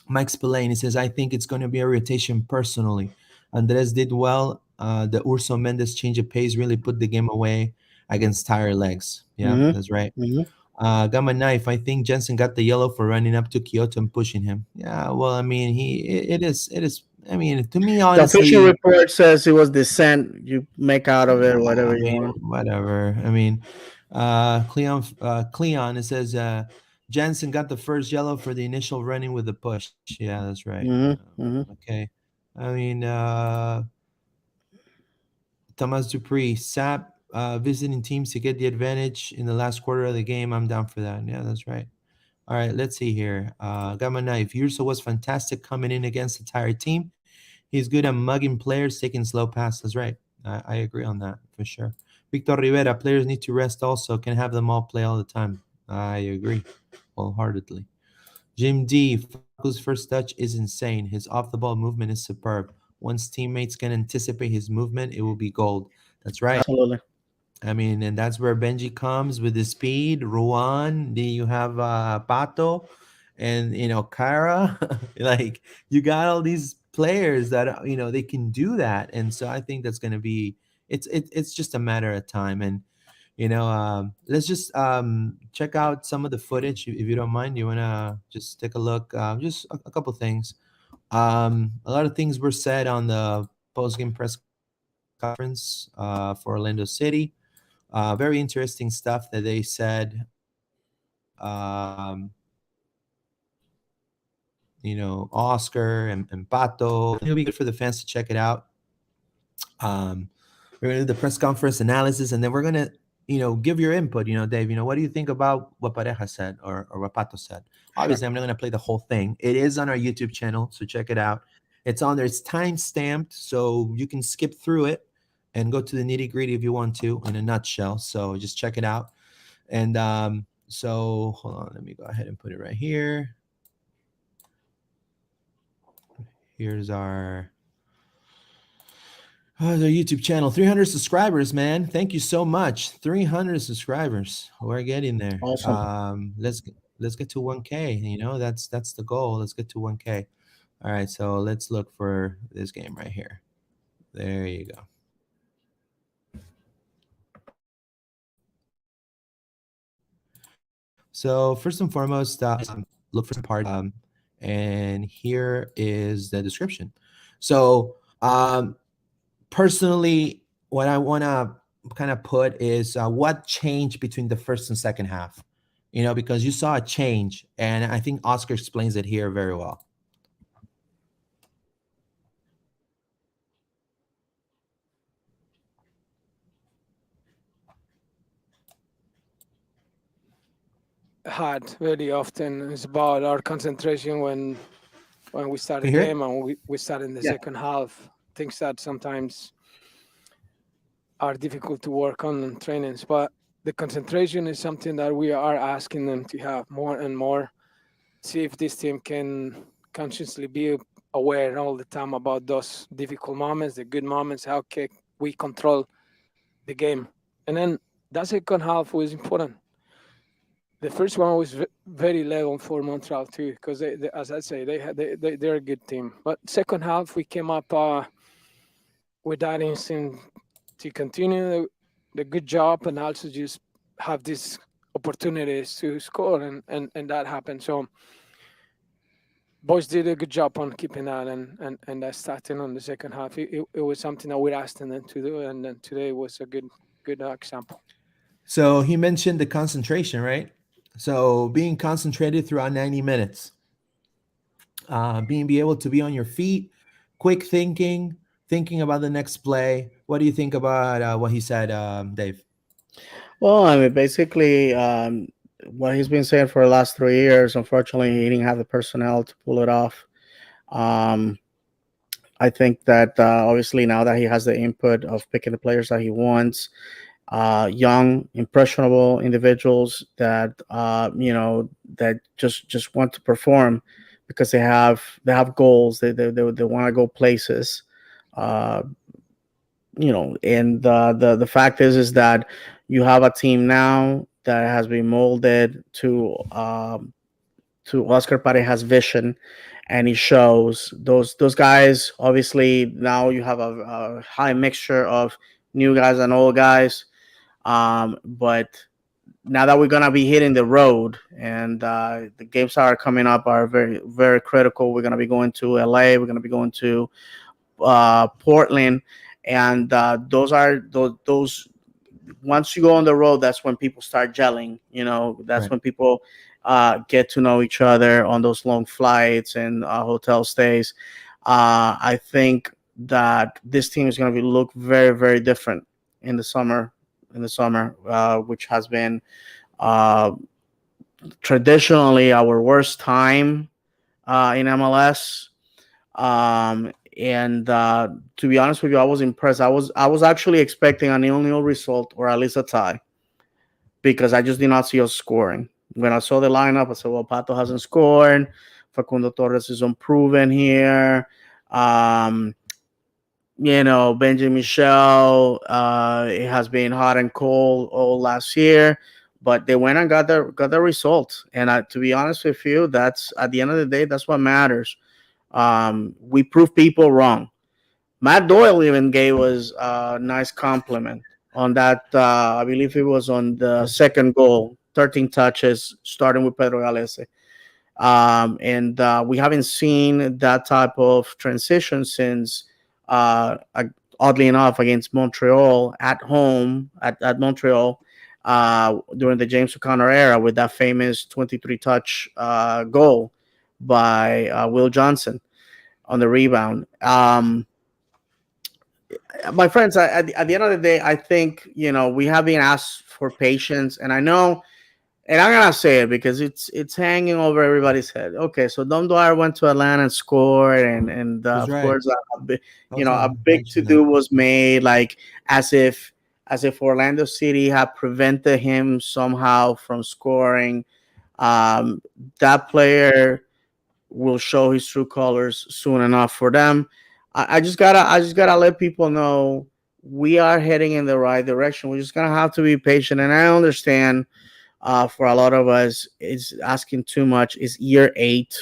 Mike Spillane, he says, I think it's going to be a rotation personally. Andres did well. The Urso Mendes change of pace really put the game away against tired legs. Yeah, Hmm. that's right. Hmm. Gamma Knife, I think Jensen got the yellow for running up to Kyoto and pushing him. Yeah, well, I mean, it is. I mean, to me, The official honestly, report says it was dissent. You make out of it I whatever you mean, want. whatever. I mean, Cleon, it says Jensen got the first yellow for the initial running with the push. Yeah, that's right. Hmm. Hmm. Okay. I mean, Thomas Dupree, SAP visiting teams to get the advantage in the last quarter of the game. I'm down for that. Yeah, that's right. All right, let's see here. Gamma Knife. Urso was fantastic coming in against the tired team. He's good at mugging players, taking slow passes. Right. I agree on that for sure. Victor Rivera. Players need to rest also. Can have them all play all the time. I agree wholeheartedly. Jim D. Falco's first touch is insane. His off the ball movement is superb. Once teammates can anticipate his movement, it will be gold. That's right. Absolutely. I mean, and that's where Benji comes with the speed. Ruan, then you have Pato, and Kara. Like you got all these players that they can do that, and so I think that's going to be it's just a matter of time. And let's just check out some of the footage if you don't mind. You want to just take a look, just a couple things. A lot of things were said on the post game press conference for Orlando City. Very interesting stuff that they said. Oscar and Pato. It'll be good for the fans to check it out. Um, we're gonna do the press conference analysis, and then we're gonna, give your input. Dave. What do you think about what Pareja said or what Pato said? Sure. Obviously, I'm not gonna play the whole thing. It is on our YouTube channel, so check it out. It's on there. It's time stamped, so you can skip through it and go to the nitty gritty if you want to, in a nutshell. So just check it out. And so hold on, let me go ahead and put it right here. Here's our YouTube channel. 300 subscribers, man. Thank you so much. 300 subscribers. We're getting there. Awesome. Let's get to 1K. That's the goal. Let's get to 1K. All right, so let's look for this game right here. There you go. So first and foremost, look for some part, and here is the description. So personally, what I want to kind of put is what changed between the first and second half. Because you saw a change, and I think Oscar explains it here very well. Had very often is about our concentration when we start Can a you hear game it? and we start in the Yeah. second half. Things that sometimes are difficult to work on in trainings, but the concentration is something that we are asking them to have more and more. See if this team can consciously be aware all the time about those difficult moments, the good moments, how can we control the game. And then that second half was important. The first one was very level for Montreal too, because as I say, they're a good team. But second half, we came up with that instinct to continue the good job and also just have these opportunities to score, and that happened. So boys did a good job on keeping that and starting on the second half. It was something that we asked them to do, and then today was a good example. So he mentioned the concentration, right? So being concentrated throughout 90 minutes, being be able to be on your feet, quick thinking, thinking about the next play. What do you think about what he said, Dave? Well, I mean, basically, what he's been saying for the last 3 years, unfortunately, he didn't have the personnel to pull it off. Um, I think that obviously now that he has the input of picking the players that he wants, young, impressionable individuals that that just want to perform because they have goals. They want to go places. Uh, and the fact is that you have a team now that has been molded to Oscar Pareja's vision, and he shows those guys. Obviously, now you have a high mixture of new guys and old guys. But now that we're gonna be hitting the road, and the games that are coming up are very very critical. We're gonna be going to LA. We're gonna be going to Portland, and those once you go on the road, that's when people start gelling. That's Right. when people get to know each other on those long flights and hotel stays. I think that this team is going to look very, very different in the summer. Which has been uh, traditionally our worst time in MLS. And To be honest with you, I was impressed. I was actually expecting a 0-0 result or at least a tie because I just did not see us scoring. When I saw the lineup, I said, "Well, Pato hasn't scored. Facundo Torres is unproven here. Um, Benji Michel, it has been hot and cold all last year, but they went and got the result. And to be honest with you, that's at the end of the day, that's what matters. We prove people wrong. Matt Doyle even gave us a nice compliment on that. I believe it was on the second goal, 13 touches, starting with Pedro Galese. And We haven't seen that type of transition since, oddly enough, against Montreal at home at Montreal during the James O'Connor era with that famous 23 touch goal by Will Johnson on the rebound. My friends, at the end of the day, I think we have been asked for patience, and I know, and I'm gonna say it because it's hanging over everybody's head. Okay, so Dom Dwyer went to Atlanta and scored, and That's of right. course, I was a gonna big to mention that. do was made, like as if Orlando City had prevented him somehow from scoring. Um, that player will show his true colors soon enough for them. I just gotta let people know we are heading in the right direction. We're just gonna have to be patient, and I understand for a lot of us, it's asking too much. It's year 8.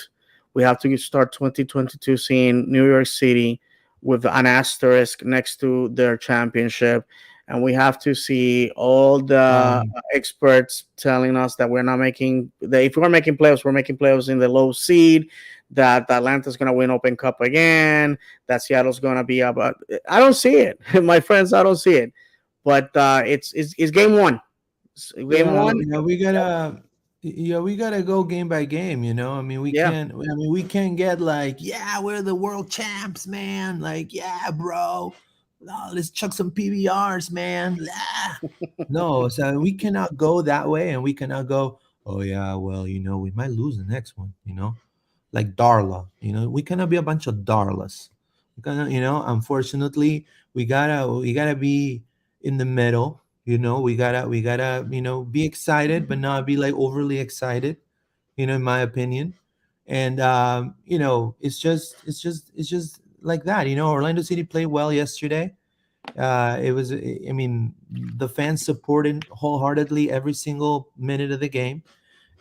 We have to start 2022 seeing New York City with an asterisk next to their championship. And we have to see all the Um, experts telling us that we're not making, that if we're making playoffs, we're making playoffs in the low seed, that Atlanta's going to win Open Cup again, that Seattle's going to be about. I don't see it. My friends, I don't see it. But it's game one. Game yeah, one. yeah, we gotta go game by game. I mean, we Yeah. can't. I mean, we can't get like, yeah, we're the world champs, man. Like, yeah, bro. Oh, let's chuck some PBRs, man. Ah. No, so we cannot go that way, and we cannot go. Oh yeah, well, we might lose the next one. Like Darla. We cannot be a bunch of Darlas. Unfortunately, we gotta be in the middle. We gotta be excited, but not be like overly excited. In my opinion, and it's just like that. Orlando City played well yesterday. It was, I mean, the fans supported wholeheartedly every single minute of the game.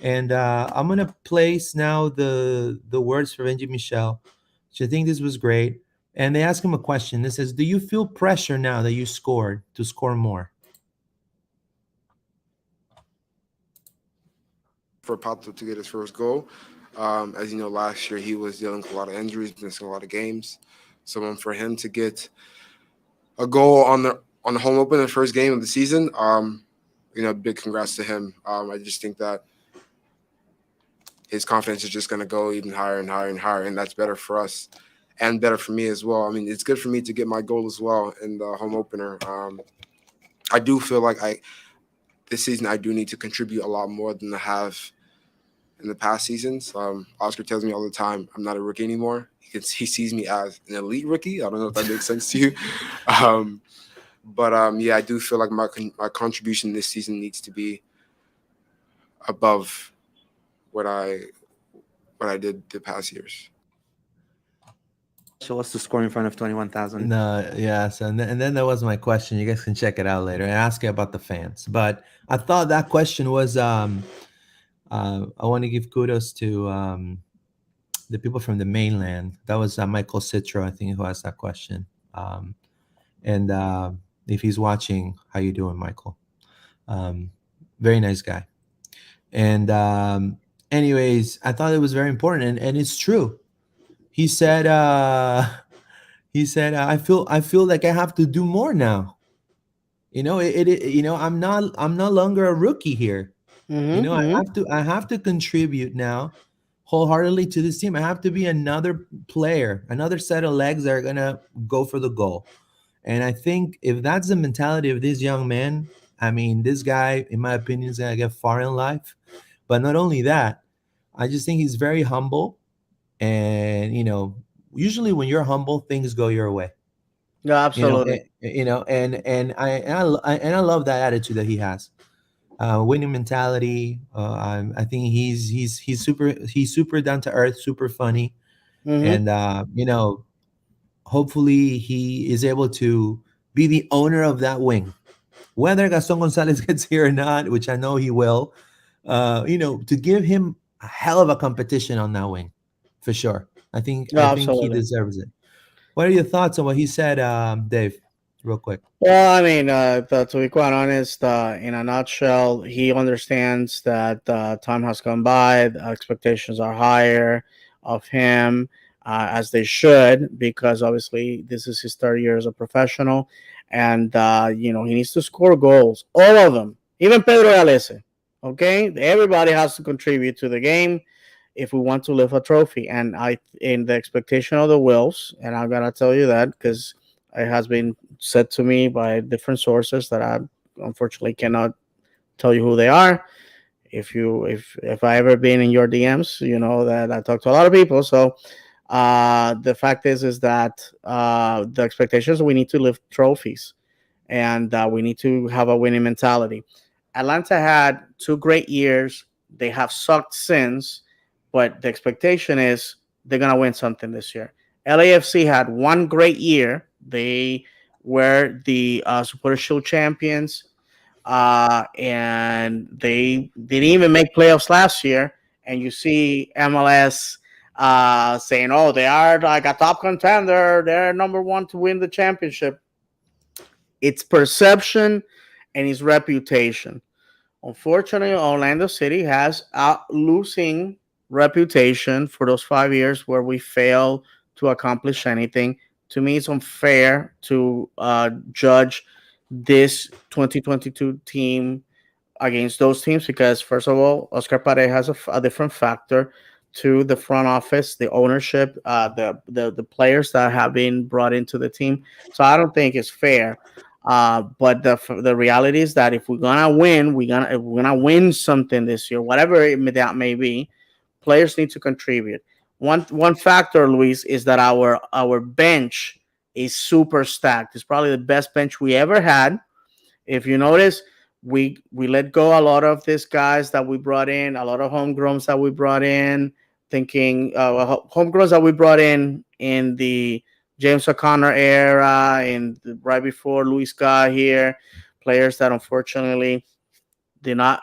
And I'm gonna place now the words for Benji Michel, which I think this was great. And they ask him a question. This says, "Do you feel pressure now that you scored to score more?" For Pato to get his first goal. As you know, last year he was dealing with a lot of injuries, missing a lot of games. So for him to get a goal on the home opener, the first game of the season, big congrats to him. I just think that his confidence is just going to go even higher and higher and higher, and that's better for us and better for me as well. I mean, it's good for me to get my goal as well in the home opener. I do feel like this season I do need to contribute a lot more than I have in the past seasons. Oscar tells me all the time I'm not a rookie anymore. He sees me as an elite rookie. I don't know if that makes sense to you. Yeah, I do feel like my contribution this season needs to be above what I did the past years. Show us the score in front of 21,000. No, yes, and then that was my question. You guys can check it out later and ask you about the fans. But I thought that question was I want to give kudos to the people from the mainland. That was Michael Citro, I think, who asked that question. And if he's watching, how you doing, Michael? Very nice guy. And anyways, I thought it was very important, and it's true. He said I feel like I have to do more now. I'm no longer a rookie here. I have to contribute now wholeheartedly to this team. I have to be another player, another set of legs that are gonna go for the goal. And I think if that's the mentality of this young man, I mean, this guy, in my opinion, is gonna get far in life. But not only that, I just think he's very humble. And usually when you're humble, things go your way. Yeah, absolutely. And I love that attitude that he has. Winning mentality. I think he's super down to earth, super funny, Mm-hmm. and hopefully he is able to be the owner of that wing, whether Gaston Gonzalez gets here or not, which I know he will. To give him a hell of a competition on that wing, for sure. I Yeah, think he absolutely. deserves it. What are your thoughts on what he said, Dave? Real quick. Well, I mean, to be quite honest, in a nutshell, he understands that time has gone by, the expectations are higher of him, as they should, because obviously this is his third year as a professional, and he needs to score goals, all of them, even Pedro Alese. Okay, everybody has to contribute to the game if we want to lift a trophy, and in the expectation of the Wolves, and I'm gonna tell you that because it has been said to me by different sources that I unfortunately cannot tell you who they are. If I ever been in your DMs, you know that I talk to a lot of people. So the fact is that the expectations, we need to lift trophies, and we need to have a winning mentality. Atlanta had 2 great years. They have sucked since, but the expectation is they're gonna win something this year. LAFC had 1 great year. They were the Supporter Shield champions, and they didn't even make playoffs last year. And you see MLS saying, "Oh, they are like a top contender. They're number one to win the championship." It's perception and it's reputation. Unfortunately, Orlando City has a losing reputation for those 5 years where we fail to accomplish anything. To me, it's unfair to judge this 2022 team against those teams because, first of all, Oscar Pareja has a different factor to the front office, the ownership, the players that have been brought into the team. So I don't think it's fair. But the reality is that if we're gonna win, we're gonna win something this year, whatever that may be. Players need to contribute. One factor, Luis, is that our bench is super stacked. It's probably the best bench we ever had. If you notice, we let go a lot of these guys that we brought in, a lot of homegrowns that we brought in, thinking homegrowns that we brought in the James O'Connor era and right before Luis got here, players that unfortunately did not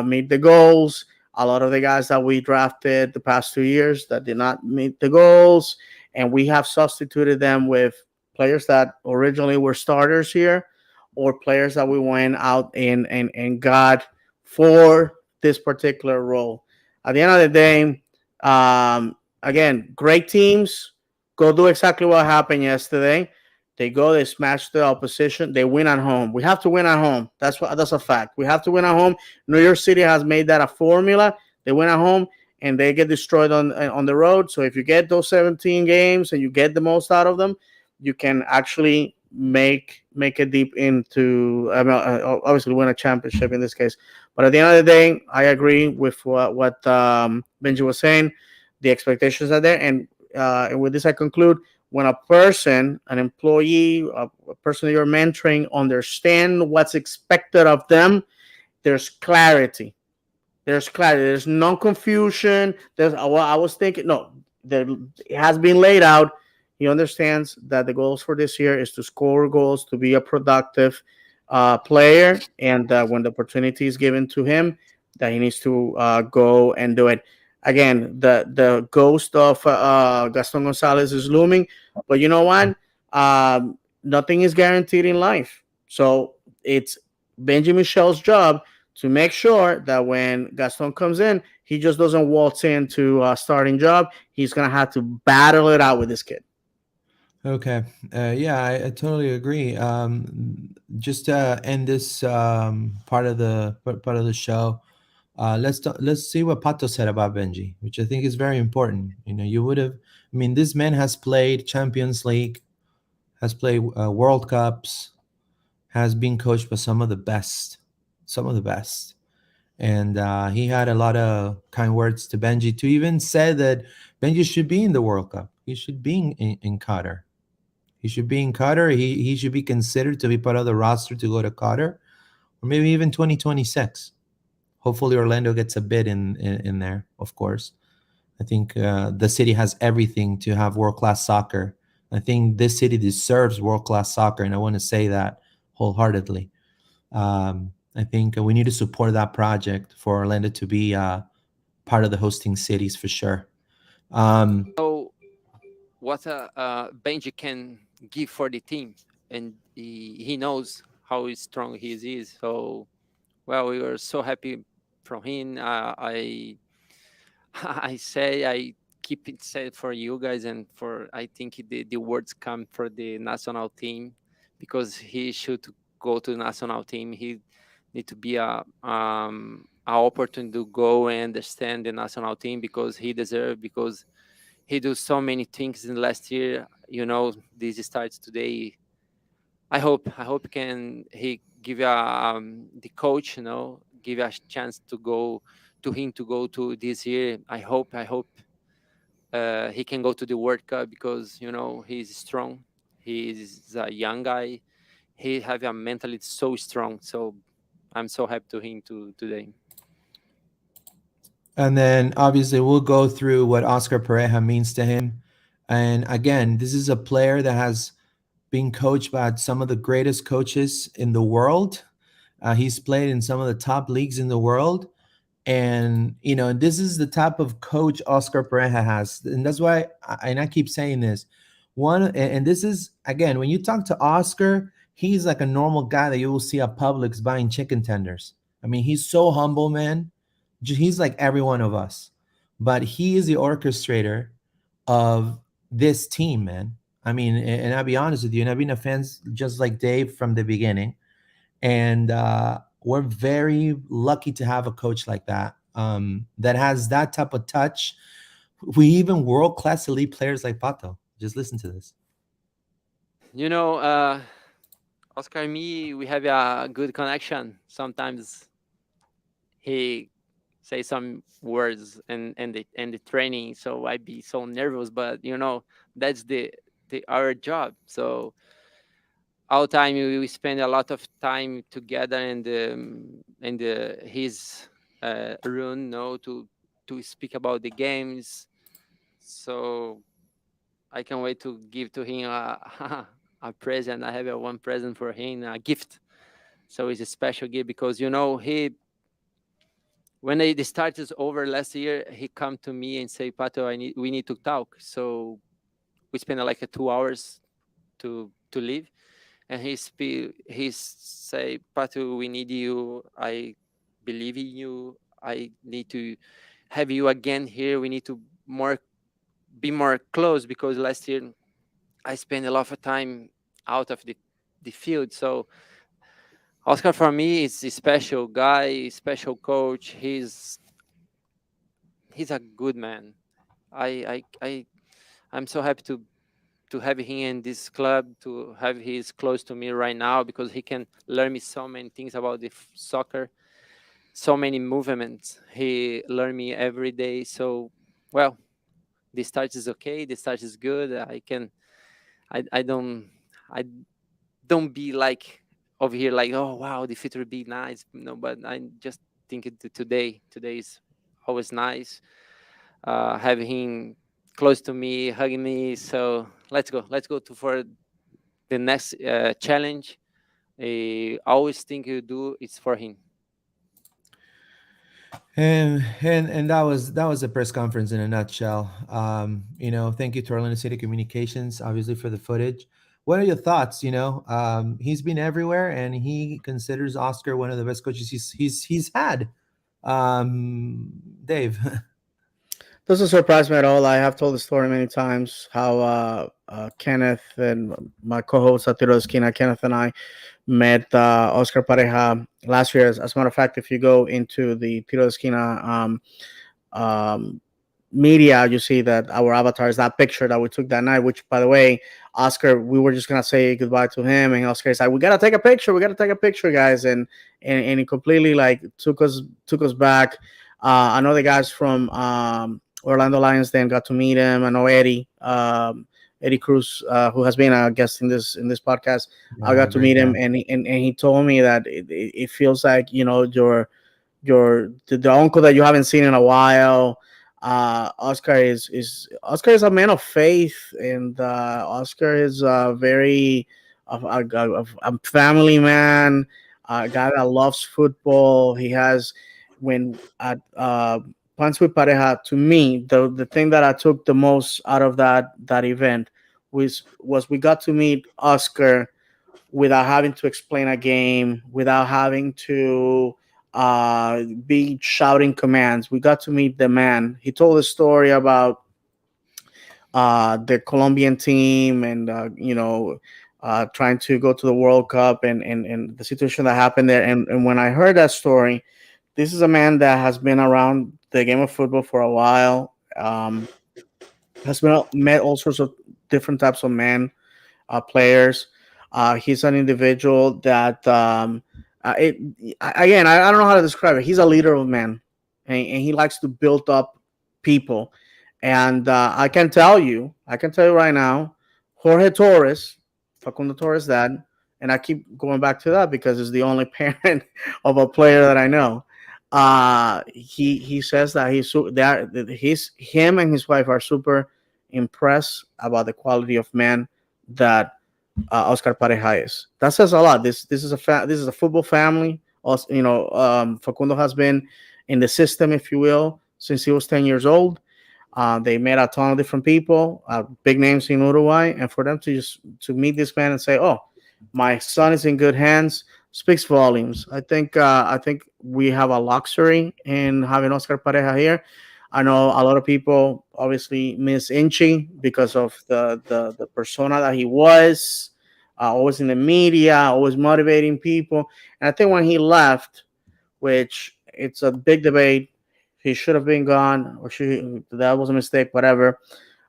meet the goals. A lot of the guys that we drafted the past 2 years that did not meet the goals, and we have substituted them with players that originally were starters here, or players that we went out and got for this particular role. At the end of the day, again, great teams go do exactly what happened yesterday. They go, they smash the opposition, they win at home. We have to win at home. That's a fact. We have to win at home. New York City has made that a formula. They win at home, and they get destroyed on the road. So if you get those 17 games and you get the most out of them, you can actually make it deep into, I mean, obviously win a championship in this case. But at the end of the day, I agree with what Benji was saying. The expectations are there, and with this I conclude. When a person, an employee, a person you're mentoring, understand what's expected of them, there's clarity. There's clarity. There's no confusion. Well, I was thinking, no, there, it has been laid out. He understands that the goals for this year is to score goals, to be a productive player, and when the opportunity is given to him, that he needs to go and do it. Again, the ghost of Gaston Gonzalez is looming, but you know what? Nothing is guaranteed in life, so it's Benji Michel's job to make sure that when Gaston comes in, he just doesn't waltz into a starting job. He's gonna have to battle it out with this kid. Okay. Yeah, I totally agree. Just to end this part of the show, let's see what Pato said about Benji, which I think is very important. You know, you would have. I mean, this man has played Champions League, has played World Cups, has been coached by some of the best, and he had a lot of kind words to Benji. To even said that Benji should be in the World Cup. He should be in Qatar. He should be in Qatar. He should be considered to be part of the roster to go to Qatar, or maybe even 2026. Hopefully, Orlando gets a bid in there. Of course, I think the city has everything to have world class soccer. I think this city deserves world class soccer, and I want to say that wholeheartedly. I think we need to support that project for Orlando to be part of the hosting cities for sure. Um, So what Benji can give for the team, and he knows how strong he is. So well, we were so happy from him. I I say I keep it said for you guys, and for I think the words come for the national team, because he should go to the national team. He need to be a opportunity to go and understand the national team, because he deserve, because he do so many things in last year. You know, this starts today. I hope can he give the coach, give a chance to go to him to go to this year. I hope he can go to the World Cup, because he's strong. He's a young guy. He have a mentally so strong. So I'm so happy to him today. and then obviously we'll go through what Oscar Pereja means to him. And again, this is a player that has been coached by some of the greatest coaches in the world. He's played in some of the top leagues in the world. And, this is the type of coach Oscar Pereja has. And that's why, and I keep saying this. And this is, again, when you talk to Oscar, he's like a normal guy that you will see at Publix buying chicken tenders. I mean, he's so humble, man. He's like every one of us. But he is the orchestrator of this team, man. I mean, and I'll be honest with you, and I've been a fan just like Dave from the beginning. And we're very lucky to have a coach like that, that has that type of touch. We even world class elite players like Pato. Just listen to this. You know, uh, Oscar and me, we have a good connection. Sometimes he say some words and the training, so I be so nervous. But that's the our job. So all time we spend a lot of time together in his room, to speak about the games. So I can't wait to give to him a a present. I have one present for him, a gift. So it's a special gift, because he, when the start is over last year, he come to me and say, Pato, we need to talk. So we spent like 2 hours to leave, and he say, Pato, we need you. I believe in you. I need to have you again here. We need to be more close, because last year I spent a lot of time out of the field. So Oscar for me is a special guy, special coach. he's a good man. I I'm so happy to have him in this club, to have he's close to me right now, because he can learn me so many things about the soccer, so many movements. He learn me every day. So, well, the start is okay. The start is good. I don't, I don't be like over here like, oh wow, the future will be nice. No, but I just think today is always nice. Having him close to me, hugging me. So let's go to for the next challenge. Always think you do it's for him. And that was a press conference in a nutshell. Thank you to Orlando City Communications, obviously, for the footage. What are your thoughts? He's been everywhere, and he considers Oscar one of the best coaches he's had. Dave. Doesn't surprise me at all. I have told the story many times how Kenneth and my co-host at Tiro Esquina, Kenneth and I met Oscar Pareja last year. As a matter of fact, if you go into the Tiro Esquina um, media, you see that our avatar is that picture that we took that night. Which, by the way, Oscar, we were just gonna say goodbye to him, and Oscar is like, "We gotta take a picture. We gotta take a picture, guys," and he completely like took us back. I know the guys from Orlando Lions then got to meet him. I know Eddie. Eddie Cruz, who has been a guest in this podcast, I Yeah, got to great meet him, guy. and he told me that it feels like the uncle that you haven't seen in a while. Oscar is a man of faith, and Oscar is very a family man, a guy that loves football. He has when at Pants with Pareja. To me, the thing that I took the most out of that event was we got to meet Oscar without having to explain a game, without having to be shouting commands. We got to meet the man. He told a story about the Colombian team and trying to go to the World Cup and the situation that happened there. And when I heard that story, this is a man that has been around the game of football for a while. Has met all sorts of different types of men, players. He's an individual that again, I don't know how to describe it. He's a leader of men, and he likes to build up people. And I can tell you right now, Jorge Torres, Facundo Torres' dad, and I keep going back to that because it's the only parent of a player that I know. He says that he's him and his wife are super impressed about the quality of man that Oscar Pareja is. That says a lot. This is a football family. Also, Facundo has been in the system, if you will, since he was 10 years old. They met a ton of different people, big names in Uruguay, and for them to meet this man and say, "Oh, my son is in good hands," speaks volumes. I think we have a luxury in having Oscar Pareja here. I know a lot of people obviously miss Inchi because of the persona that he was, always in the media, always motivating people. And I think when he left, which it's a big debate, he should have been gone or that was a mistake, whatever.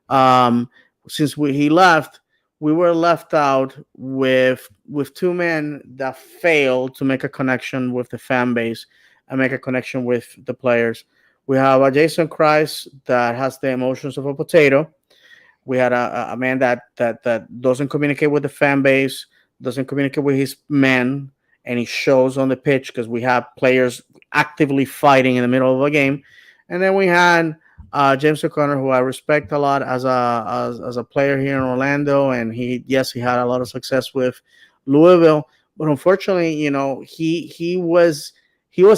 Um, since he left, we were left out with two men that failed to make a connection with the fan base and make a connection with the players. We have a Jason Christ that has the emotions of a potato. We had a man that doesn't communicate with the fan base, doesn't communicate with his men, and he shows on the pitch because we have players actively fighting in the middle of a game. And then we had James O'Connor, who I respect a lot as a player here in Orlando, and he had a lot of success with Louisville, but unfortunately, he was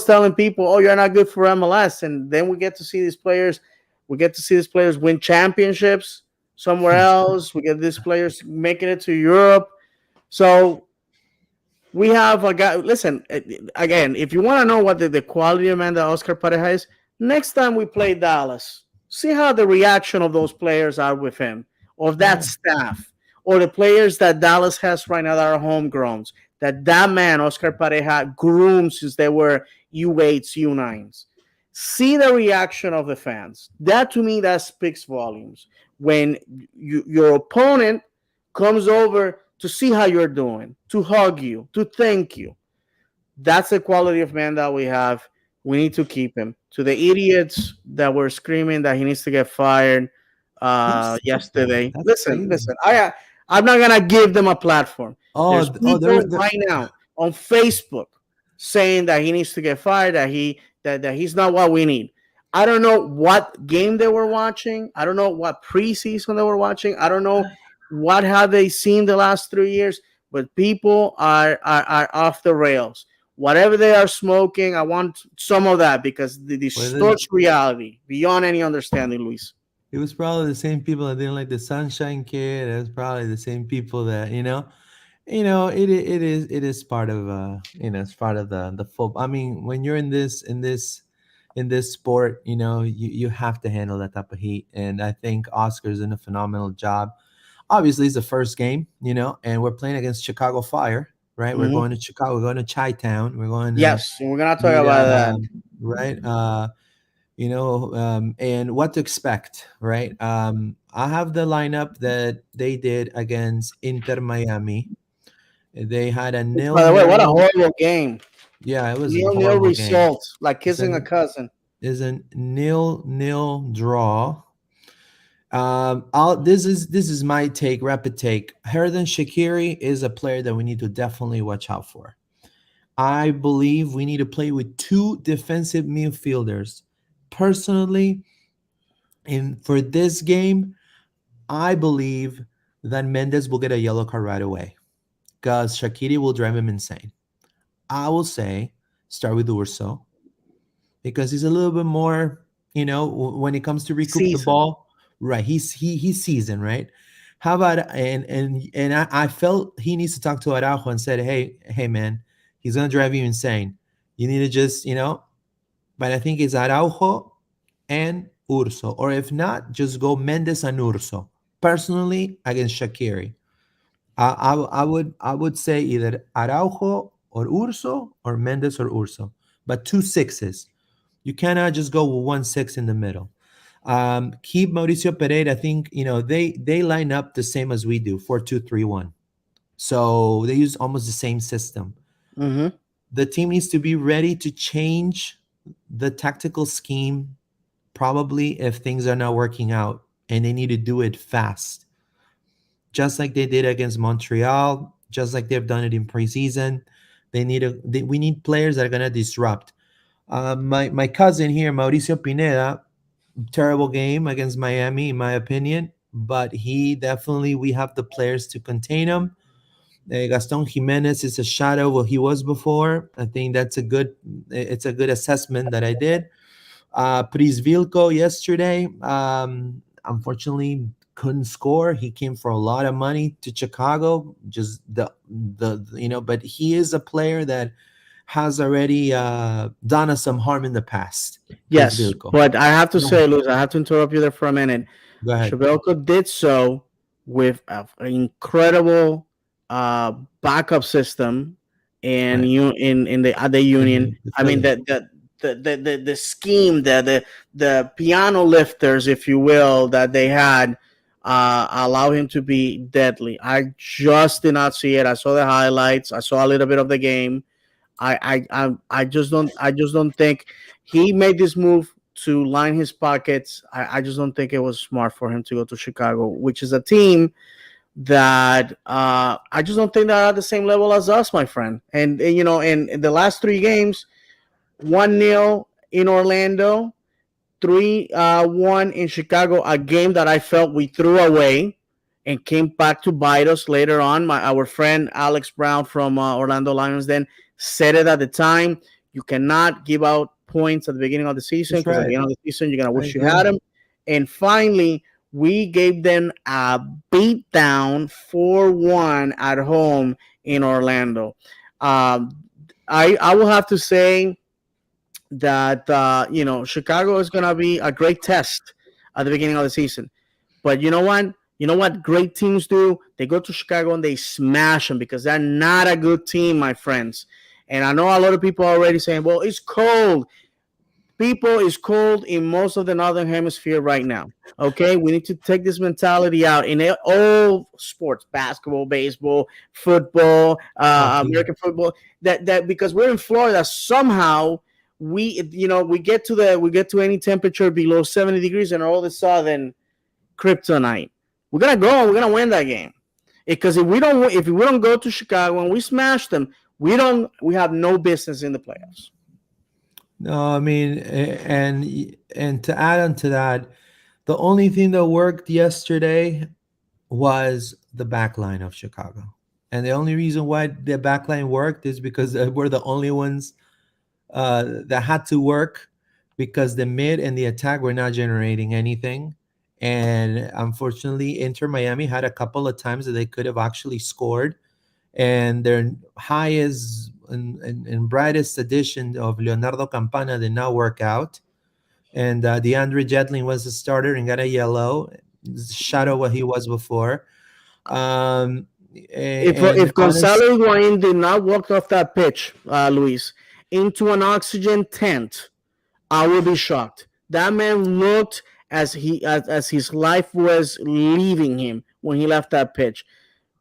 telling people, "Oh, you're not good for MLS," and then we get to see these players win championships somewhere else. We get these players making it to Europe. So we have a guy. Listen, again, if you want to know what the quality of man that Oscar Pareja is, next time we play Dallas, see how the reaction of those players are with him, of that staff, or the players that Dallas has right now that are homegrowns. That man, Oscar Pareja, groomed since they were U8s, U9s. See the reaction of the fans. That to me, that speaks volumes. When your opponent comes over to see how you're doing, to hug you, to thank you. That's the quality of man that we have. We need to keep him. To the idiots that were screaming that he needs to get fired Who said that? yesterday, That's listen, crazy. listen. I'm not gonna give them a platform. There's There, people right now on Facebook saying that he needs to get fired, that he's not what we need. I don't know what game they were watching. I don't know what preseason they were watching. I don't know what have they seen the last 3 years. But people are off the rails. Whatever they are smoking, I want some of that because it well, then distorts reality beyond any understanding, Luis. it was probably the same people that didn't like the Sunshine Kid. It was probably the same people that it is part of it's part of the football. I mean, when you're in this sport, you have to handle that type of heat, and I think Oscar's doing a phenomenal job. Obviously, it's the first game, and we're playing against Chicago Fire, right? We're Mhm. going to Chicago, we're going to Chi Town, we're going to Yes, and we're gonna talk meet about that. right and what to expect, right? I have the lineup that they did against Inter Miami. They had a By nil the way, what a nil. horrible game. Yeah, it was a Nil horrible game. result, like It's kissing a a cousin. is a nil draw. This is my take, rapid take. Herdan Shaqiri is a player that we need to definitely watch out for. I believe we need to play with two defensive midfielders. Personally, for this game, I believe that Mendes will get a yellow card right away because Shaqiri will drive him insane. I will say start with Urso because he's a little bit more, when it comes to recoup the Season. ball, right? He's seasoned, right? How about and I felt he needs to talk to Araujo and said, hey man, he's gonna drive you insane. You need to just, but I think it's Araujo and Urso, or if not, just go Mendes and Urso. Personally, against Shakiri, I would say either Araujo or Urso or Mendes or Urso, but two sixes. You cannot just go with 1 6 in the middle. Keep Mauricio Pereira. I think they line up the same as we do, 4-2-3-1. So they use almost the same system. Mm-hmm. The team needs to be ready to change the tactical scheme, probably if things are not working out, and they need to do it fast, just like they did against Montreal, just like they've done it in preseason. We need players that are gonna disrupt. My cousin here, Mauricio Pineda, terrible game against Miami, in my opinion, but we have the players to contain him. Gaston Jimenez is a shadow of what he was before. I think it's a good assessment that I did. Prisvilko yesterday, unfortunately couldn't score. He came for a lot of money to Chicago. Just but he is a player that has already done us some harm in the past. Yes, Prisvilko. but I have to say, Luis, I have to interrupt you there for a minute. Go ahead. Shabelko did so with an incredible backup system and Right. you in the other union. The I mean Philly. the scheme, the piano lifters, if you will, that they had allow him to be deadly. I just did not see it. I saw the highlights. I saw a little bit of the game. I just don't think he made this move to line his pockets. I just don't think it was smart for him to go to Chicago, which is a team that I just don't think they're at the same level as us, my friend. And in the last three games, 1-0 in Orlando, 3-1 in Chicago, a game that I felt we threw away and came back to bite us later on. Our friend Alex Brown from Orlando Lions then said it at the time. You cannot give out points at the beginning of the season That's because at right. the end of the season, you're going to I wish you had agree. them. And finally, we gave them a beat down 4-1 at home in Orlando. Um, I will have to say that Chicago is going to be a great test at the beginning of the season. But you know what? You know what great teams do? They go to Chicago and they smash them because they're not a good team, my friends. And I know a lot of people are already saying, "Well, it's cold." People, it's cold in most of the northern hemisphere right now. Okay, we need to take this mentality out in all sports: basketball, baseball, football, Hockey. American football. That because we're in Florida, somehow we get to any temperature below 70 degrees, and all of a sudden kryptonite. We're gonna go and we're gonna win that game. Because if we don't go to Chicago and we smash them, we have no business in the playoffs. No, I mean, and to add on to that, the only thing that worked yesterday was the back line of Chicago. And the only reason why the back line worked is because we're the only ones that had to work, because the mid and the attack were not generating anything. And unfortunately, Inter Miami had a couple of times that they could have actually scored. And their highest and brightest addition of Leonardo Campana did not work out. And DeAndre Jedlin was the starter and got a yellow, shadow what he was before. Um, If and honest, Gonzalo Higuain did not walk off that pitch, Luis, into an oxygen tent, I will be shocked. That man looked as his life was leaving him when he left that pitch.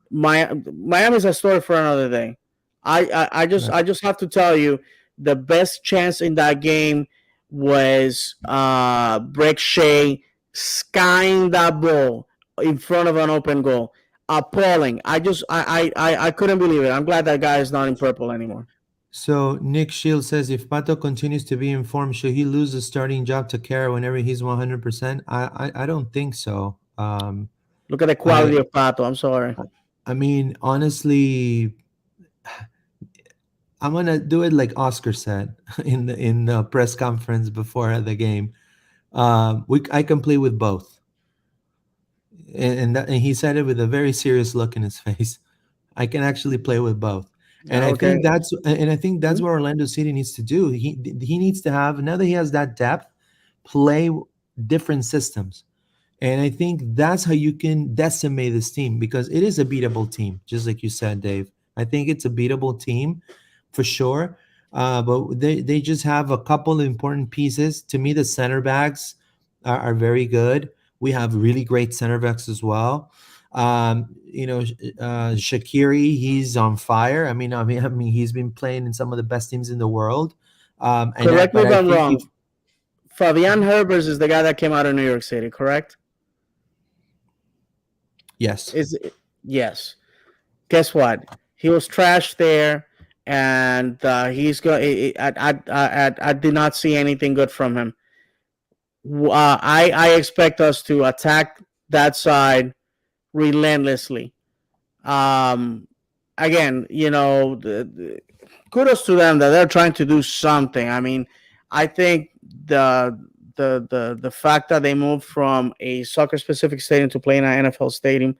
Miami's a story for another day. I just have to tell you, the best chance in that game was Breck Shea skying that ball in front of an open goal. Appalling. I couldn't believe it. I'm glad that guy is not in purple anymore. so Nick Shield says, if Pato continues to be informed, should he lose the starting job to Kara whenever he's 100%? I don't think so. Look at the I quality of Pato. I'm sorry. I mean, honestly, I'm gonna do it like Oscar said in the press conference before the game. I can play with both, and he said it with a very serious look in his face. I can actually play with both, and Okay. I think that's what Orlando City needs to do. He needs to have, now that he has that depth, play different systems. And I think that's how you can decimate this team, because it is a beatable team, just like you said, Dave. I think it's a beatable team for sure. But they just have a couple of important pieces. To me, the center backs are very good. We have really great center backs as well. Shaqiri, he's on fire. I mean, he's been playing in some of the best teams in the world. Correct me But if I I'm think if wrong. Fabian Herbers is the guy that came out of New York City, correct? yes, Is Yes. Guess what? He was trashed there, and he's go. I did not see anything good from him. I expect us to attack that side relentlessly. Um, Again, kudos to them that they're trying to do something. I mean, I think the fact that they moved from a soccer specific stadium to play in an NFL stadium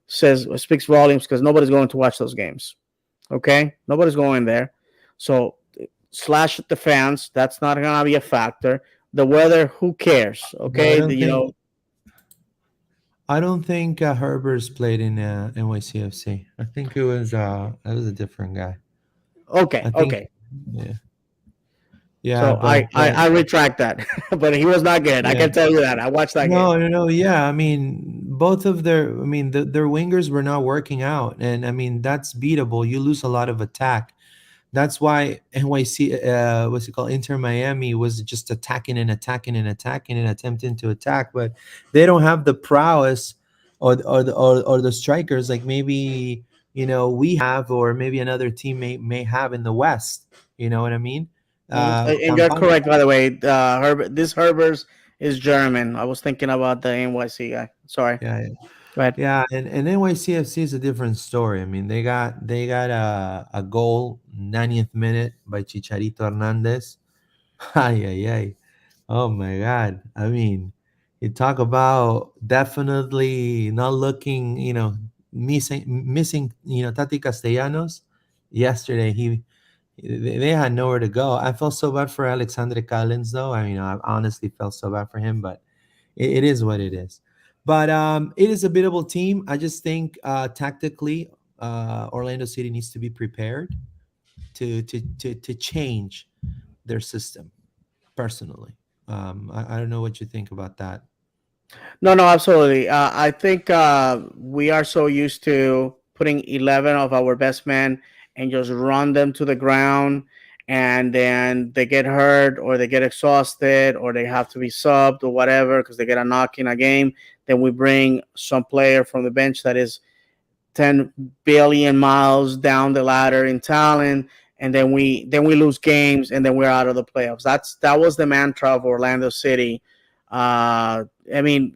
speaks volumes, because nobody's going to watch those games. Okay, nobody's going there. So slash the fans. That's not gonna be a factor. The weather, who cares? no, Okay, I don't think Herbert's played in NYCFC. I think it was a different guy. okay, I think, okay. yeah, yeah, So I retract that, but he was not good. I yeah, can tell you that. I watched that game. no, yeah. I mean, both of their wingers were not working out, and I mean that's beatable. You lose a lot of attack. That's why NYC, what's it called, Inter Miami, was just attacking and attacking and attacking and attempting to attack, but they don't have the prowess or the strikers like maybe we have, or maybe another team may have in the West. You know what I mean? And you're Campana, correct, by the way. This Herbers is German. I was thinking about the NYC guy. Sorry. yeah, Go ahead. yeah, and NYCFC is a different story. I mean, they got a goal 90th minute by Chicharito Hernandez. Ay, ay, ay. Oh my God. I mean, you talk about definitely not looking, missing, Tati Castellanos. Yesterday, they had nowhere to go. I felt so bad for Alexandre Callens, though. I mean, I honestly felt so bad for him, but it is what it is. But it is a beatable team. I just think tactically, Orlando City needs to be prepared to change their system. personally. I don't know what you think about that. No, no, absolutely. I think we are so used to putting 11 of our best men and just run them to the ground, and then they get hurt or they get exhausted or they have to be subbed or whatever because they get a knock in a game. Then we bring some player from the bench that is 10 billion miles down the ladder in talent, and then we lose games, and then we're out of the playoffs. That was the mantra of Orlando City. I mean,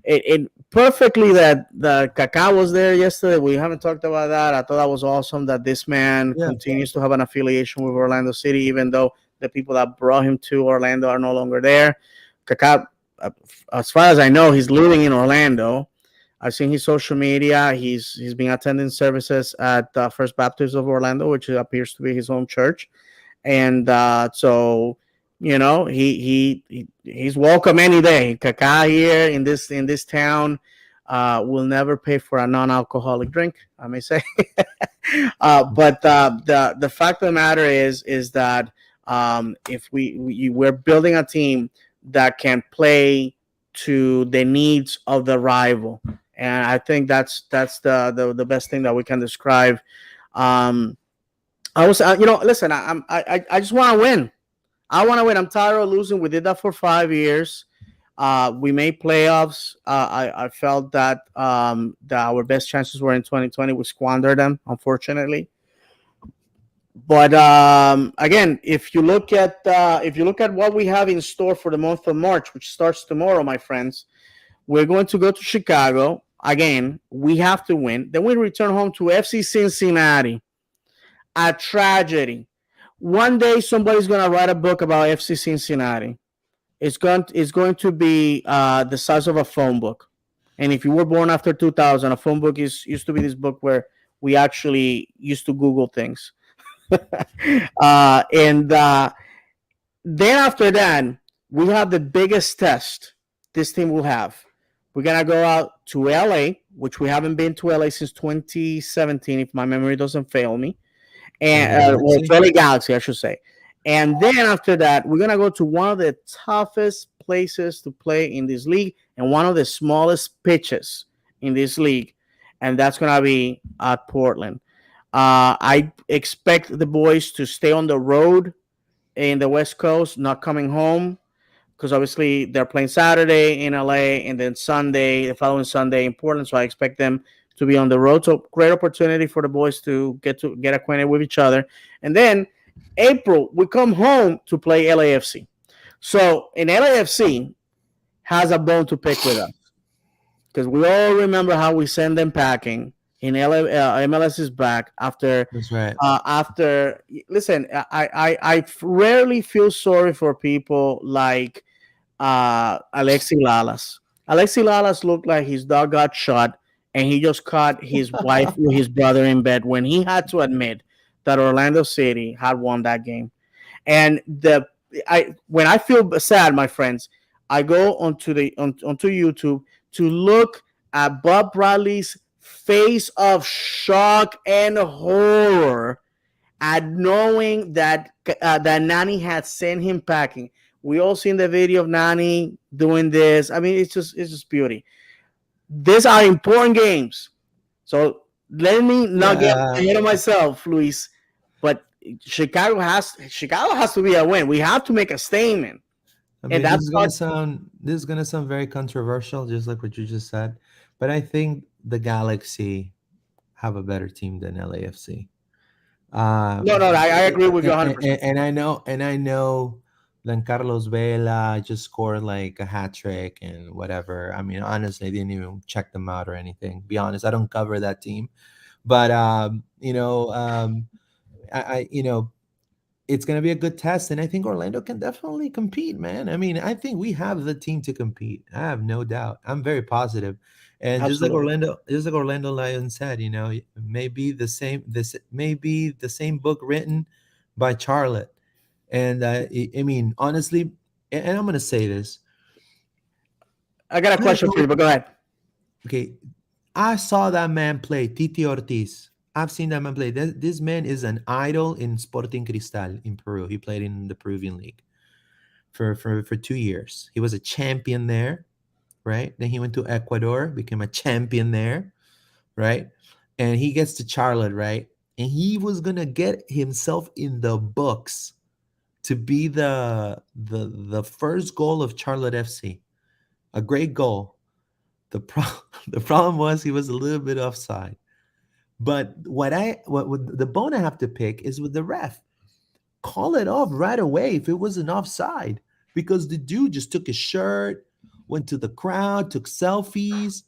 it perfectly that the Kaká was there yesterday. We haven't talked about that. I thought that was awesome that this man Yeah. continues to have an affiliation with Orlando City, even though the people that brought him to Orlando are no longer there. Kaká, uh, as far as I know, he's living in Orlando. I've seen his social media. He's been attending services at First Baptist of Orlando, which appears to be his home church, and so he's welcome any day. Kaká here in this town will never pay for a non-alcoholic drink, I may say. But the fact of the matter is that if we're building a team that can play to the needs of the rival, and I think that's the best thing that we can describe. Um, I was, listen, I just want to win. I want to win. I'm tired of losing. We did that for 5 years. We made playoffs. I felt that our best chances were in 2020. We squandered them, unfortunately. But again, if you look at what we have in store for the month of March, which starts tomorrow, my friends, we're going to go to Chicago again. We have to win. Then we return home to FC Cincinnati. A tragedy. One day somebody's gonna write a book about FC Cincinnati. It's going to be the size of a phone book. And if you were born after 2000, a phone book used to be this book where we actually used to Google things. And then after that, we have the biggest test this team will have. We're gonna go out to LA, which we haven't been to LA since 2017, if my memory doesn't fail me, LA and well, Galaxy. to LA Galaxy, I should say. And then after that, we're gonna go to one of the toughest places to play in this league and one of the smallest pitches in this league, and that's gonna be at Portland. I expect the boys to stay on the road in the West Coast, not coming home, because obviously they're playing Saturday in LA and then Sunday, the following Sunday in Portland. So I expect them to be on the road. So great opportunity for the boys to get acquainted with each other. And then April, we come home to play LAFC. So in LAFC has a bone to pick with us because we all remember how we send them packing. In MLS is back after That's right. after. Listen, I rarely feel sorry for people like Alexi Lalas. Alexi Lalas looked like his dog got shot and he just caught his wife with his brother in bed when he had to admit that Orlando City had won that game. And when I feel sad, my friends, I go onto YouTube to look at Bob Bradley's face of shock and horror at knowing that Nani had sent him packing. We all seen the video of Nani doing this. I mean, it's just beauty. These are important games, so let me not get Yeah. ahead of myself, Luis. But Chicago has to be a win. We have to make a statement, I and mean, that's not. this is gonna sound very controversial, just like what you just said. But I think the Galaxy have a better team than LAFC. No, no, I agree with you 100%. And I know then Carlos Vela just scored like a hat trick and whatever. I mean, honestly, I didn't even check them out or anything. Be honest, I don't cover that team, but it's going to be a good test, and I think Orlando can definitely compete, man. I mean, I think we have the team to compete. I have no doubt. I'm very positive. And Absolutely. Just like Orlando Lion said, maybe the same book written by Charlotte. And I mean, honestly, and I'm going to say this. I got a I question for you, don't but go ahead. Okay, I saw that man play, Titi Ortiz. I've seen that man play. This man is an idol in Sporting Cristal in Peru. He played in the Peruvian league. for 2 years. He was a champion there, right? Then he went to Ecuador, became a champion there, right? And he gets to Charlotte, right? And he was gonna get himself in the books to be the first goal of Charlotte FC. A great goal. The problem was he was a little bit offside. But what the bone I have to pick is with the ref. Call it off right away if it was an offside, because the dude just took his shirt, went to the crowd, took selfies.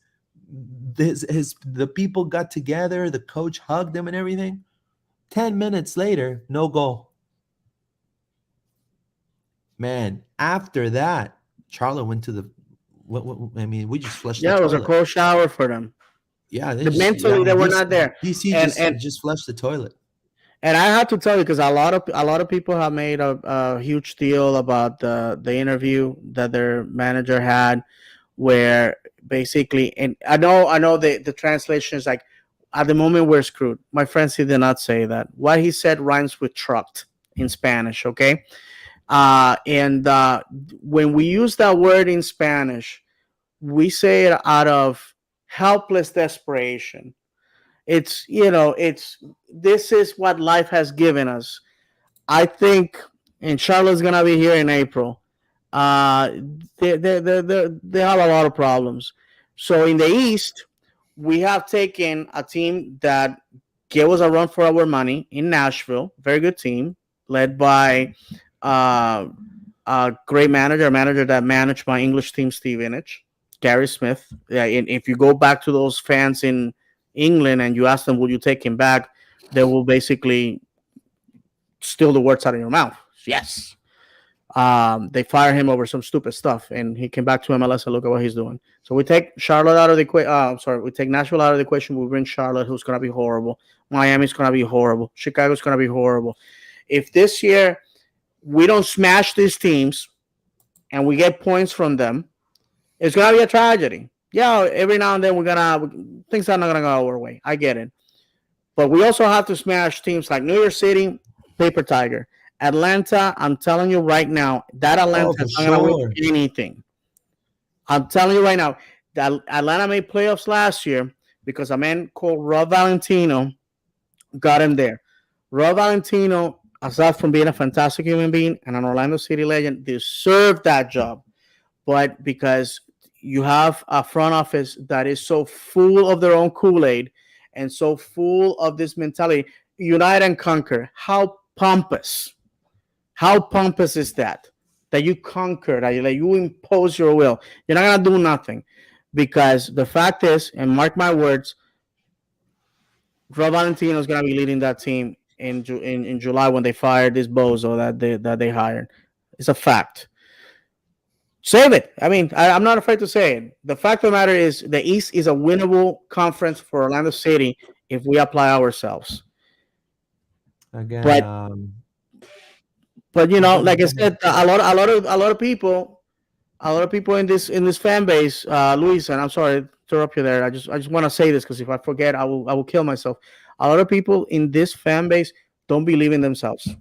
The people got together, the coach hugged them and everything. 10 minutes later, no goal. Man, after that, Charlotte went to the. I mean, we just flushed the Yeah, it was a toilet. cold shower for them. Yeah, they The just. I mentally they mean, were not there, DC and just flushed the toilet. I have to tell you, because a lot of people have made a huge deal about the interview that their manager had, where basically, and I know the translation is like, at the moment we're screwed. My friends, he did not say that. What he said rhymes with trucked in Spanish. Okay, and when we use that word in Spanish, we say it out of helpless desperation. It's this is what life has given us. I think, and Charlotte's gonna be here in April. Uh, they have a lot of problems. So in the East, we have taken a team that gave us a run for our money in Nashville. Very good team, led by uh, a great manager, a manager that managed my English team, Stevenage, Gary Smith. Yeah, and if you go back to those fans in England and you ask them, "Will you take him back?" They will basically steal the words out of your mouth. Yes. They fired him over some stupid stuff, and he came back to MLS and look at what he's doing. So we take Charlotte out of the equation. Sorry, we take Nashville out of the equation. We bring Charlotte, who's going to be horrible. Miami's going to be horrible. Chicago's going to be horrible. If this year we don't smash these teams and we get points from them, it's going to be a tragedy. Yeah, every now and then things are not going to go our way. I get it. But we also have to smash teams like New York City, Paper Tiger. Atlanta, I'm telling you right now, that Atlanta Oh, for is not going to sure. win anything. I'm telling you right now, that Atlanta made playoffs last year because a man called Rob Valentino got him there. Rob Valentino, aside from being a fantastic human being and an Orlando City legend, deserved that job. But because you have a front office that is so full of their own Kool-Aid and so full of this mentality, unite and conquer. How pompous is that? That you conquer, that you impose your will. You're not gonna do nothing, because the fact is, and mark my words, Rob Valentino is gonna be leading that team in July when they fire this bozo that they hired. It's a fact. Save it. I mean, I'm not afraid to say it. The fact of the matter is, the East is a winnable conference for Orlando City if we apply ourselves. Again, But like I go ahead. said, a lot of people in this fan base, Luis, and I'm sorry to interrupt you there. I just want to say this, because if I forget, I will kill myself. A lot of people in this fan base don't believe in themselves.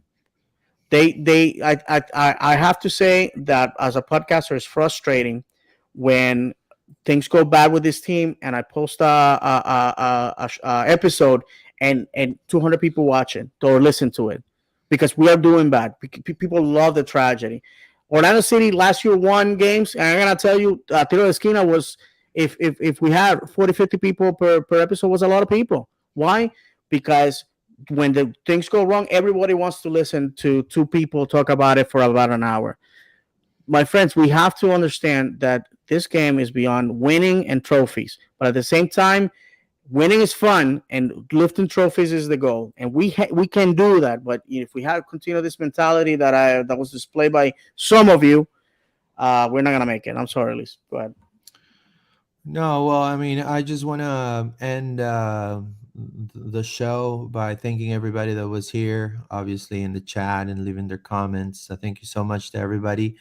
I have to say that as a podcaster, it's frustrating when things go bad with this team, and I post a episode, and 200 people watch it or listen to it, because we are doing bad. People love the tragedy. Orlando City last year won games, and I'm gonna tell you, Tiro de Esquina was, if we had 40, 50 people per episode, was a lot of people. Why? Because when the things go wrong, everybody wants to listen to two people talk about it for about an hour. My friends, we have to understand that this game is beyond winning and trophies, but at the same time, winning is fun and lifting trophies is the goal, and we can do that. But if we have continue this mentality that was displayed by some of you, we're not gonna make it. I'm sorry, Elise. Go ahead. No, well, I mean, I just want to end the show by thanking everybody that was here, obviously in the chat and leaving their comments. Thank you so much to everybody.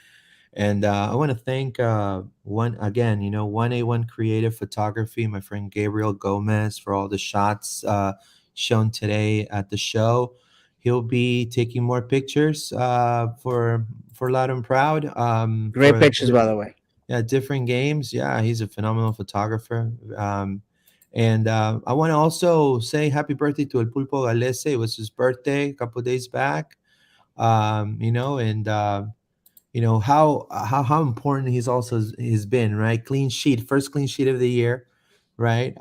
And I want to thank 1A1 Creative Photography, my friend Gabriel Gomez, for all the shots shown today at the show. He'll be taking more pictures for Loud and Proud Great pictures, by the way. yeah, different games. Yeah, he's a phenomenal photographer. And I want to also say happy birthday to El Pulpo Galese. It was his birthday a couple of days back. And how important he's also has been, right? Clean sheet, first clean sheet of the year, right?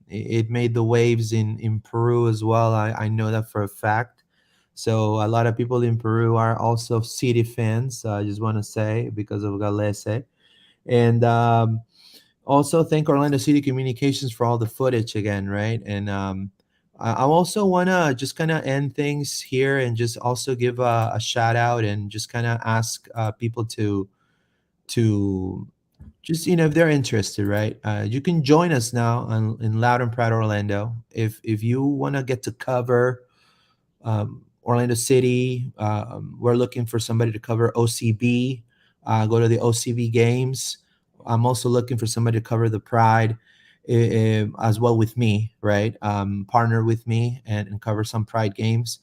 It made the waves in Peru as well. I know that for a fact. So a lot of people in Peru are also City fans. I just want to say because of Galese. And also thank Orlando City Communications for all the footage again, right? And I also want to just kind of end things here and just also give a shout out and just kind of ask people to just if they're interested, right? You can join us now in Loud and Proud Orlando if you want to get to cover Orlando City. We're looking for somebody to cover OCB. Go to the OCB games. I'm also looking for somebody to cover the Pride as well with me, right? Partner with me and cover some Pride games.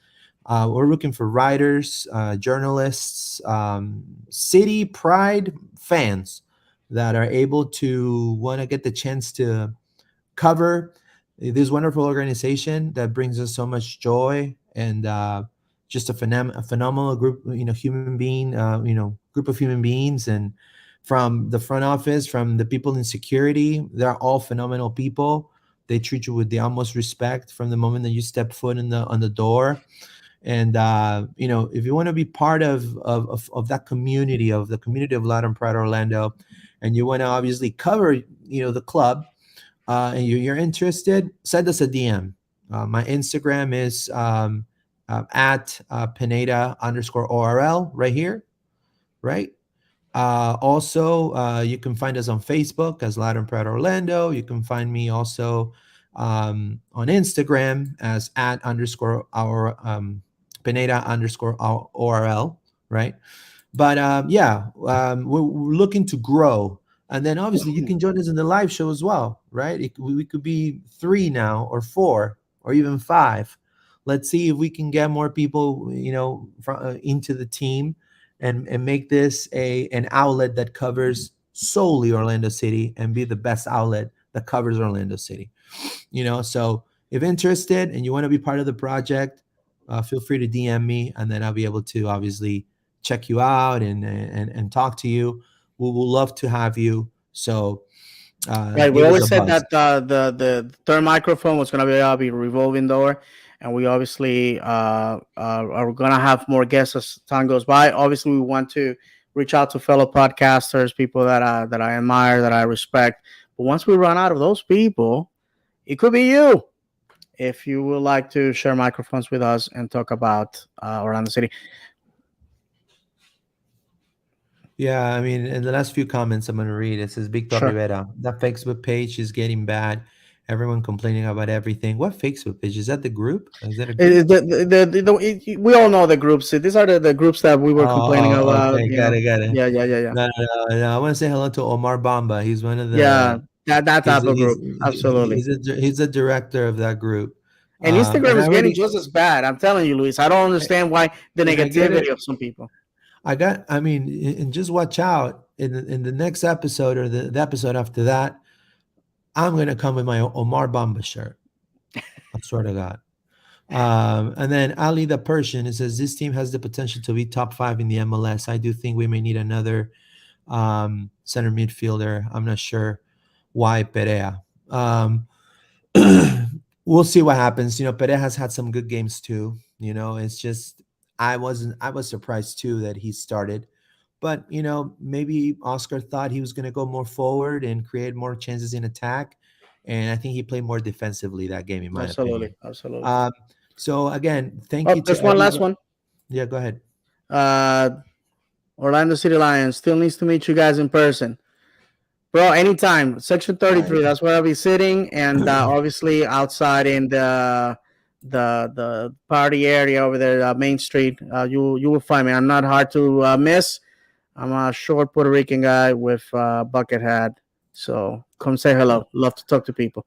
We're looking for writers, journalists, City Pride fans that are able to want to get the chance to cover this wonderful organization that brings us so much joy and just a phenomenal group, human being, group of human beings, and from the front office, from the people in security, they're all phenomenal people. They treat you with the utmost respect from the moment that you step foot on the door. And if you want to be part of that community, of the community of Loud and Proud Orlando, and you want to obviously cover the club, and you're interested, send us a DM. My Instagram is at Pineda_ORL right here, right? Also, you can find us on Facebook as Loud and Proud Orlando. You can find me also on Instagram as at underscore our Pineda_ORL, right? But we're looking to grow. And then obviously you can join us in the live show as well, right? We could be 3 now or 4 or even 5. Let's see if we can get more people, into the team and make this an outlet that covers solely Orlando City and be the best outlet that covers Orlando City. So if interested and you want to be part of the project, feel free to DM me, and then I'll be able to obviously check you out and talk to you. We will love to have you. So Right. We give us always a said buzz. that the third microphone was going to be a revolving door, and we obviously are going to have more guests as time goes by. Obviously, we want to reach out to fellow podcasters, people that I admire, that I respect. But once we run out of those people, it could be you. If you would like to share microphones with us and talk about Orlando City. Yeah, I mean, in the last few comments I'm going to read, it says Victor Sure. Rivera, that Facebook page is getting bad. Everyone complaining about everything. What Facebook page? Is that the group? Is that a group? We all know the groups. These are the groups that we were complaining about. Okay, got it, got it. Yeah. No, I want to say hello to Omar Bamba. He's one of Yeah, the that he's type of group. Absolutely. he's a director of that group. And Instagram And is getting just as bad. I'm telling you, Luis. I don't understand why the and I get it. negativity of some people. I mean, and just watch out in the next episode or the episode after that. I'm gonna come with my Omar Bamba shirt. I swear to God. And then Ali the Persian, it says this team has the potential to be top 5 in the MLS. I do think we may need another center midfielder. I'm not sure why Perea. We'll see what happens. Perea has had some good games too. It's just I was surprised too that he started. But maybe Oscar thought he was going to go more forward and create more chances in attack, and I think he played more defensively that game, in my opinion. Absolutely. So again, thank Oh, you to there's one last everybody. one. Yeah, go ahead. Orlando City Lions still needs to meet you guys in person. Bro, anytime. Section 33, that's where I'll be sitting, and obviously outside in the party area over there, Main Street. You will find me. I'm not hard to miss. I'm a short Puerto Rican guy with a bucket hat. So come say hello. Love to talk to people.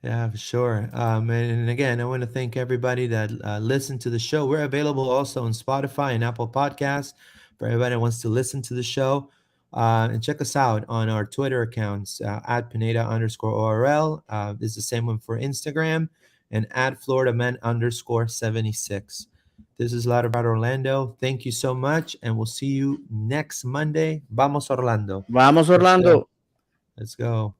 Yeah, for sure. And again, I want to thank everybody that listened to the show. We're available also on Spotify and Apple Podcasts for everybody that wants to listen to the show. And check us out on our Twitter accounts at Pineda_ORL. This is the same one for Instagram, and at FloridaMan_76. This is Lauderdale Orlando. Thank you so much, and we'll see you next Monday. Vamos Orlando. Vamos, Let's go. Orlando. Let's go.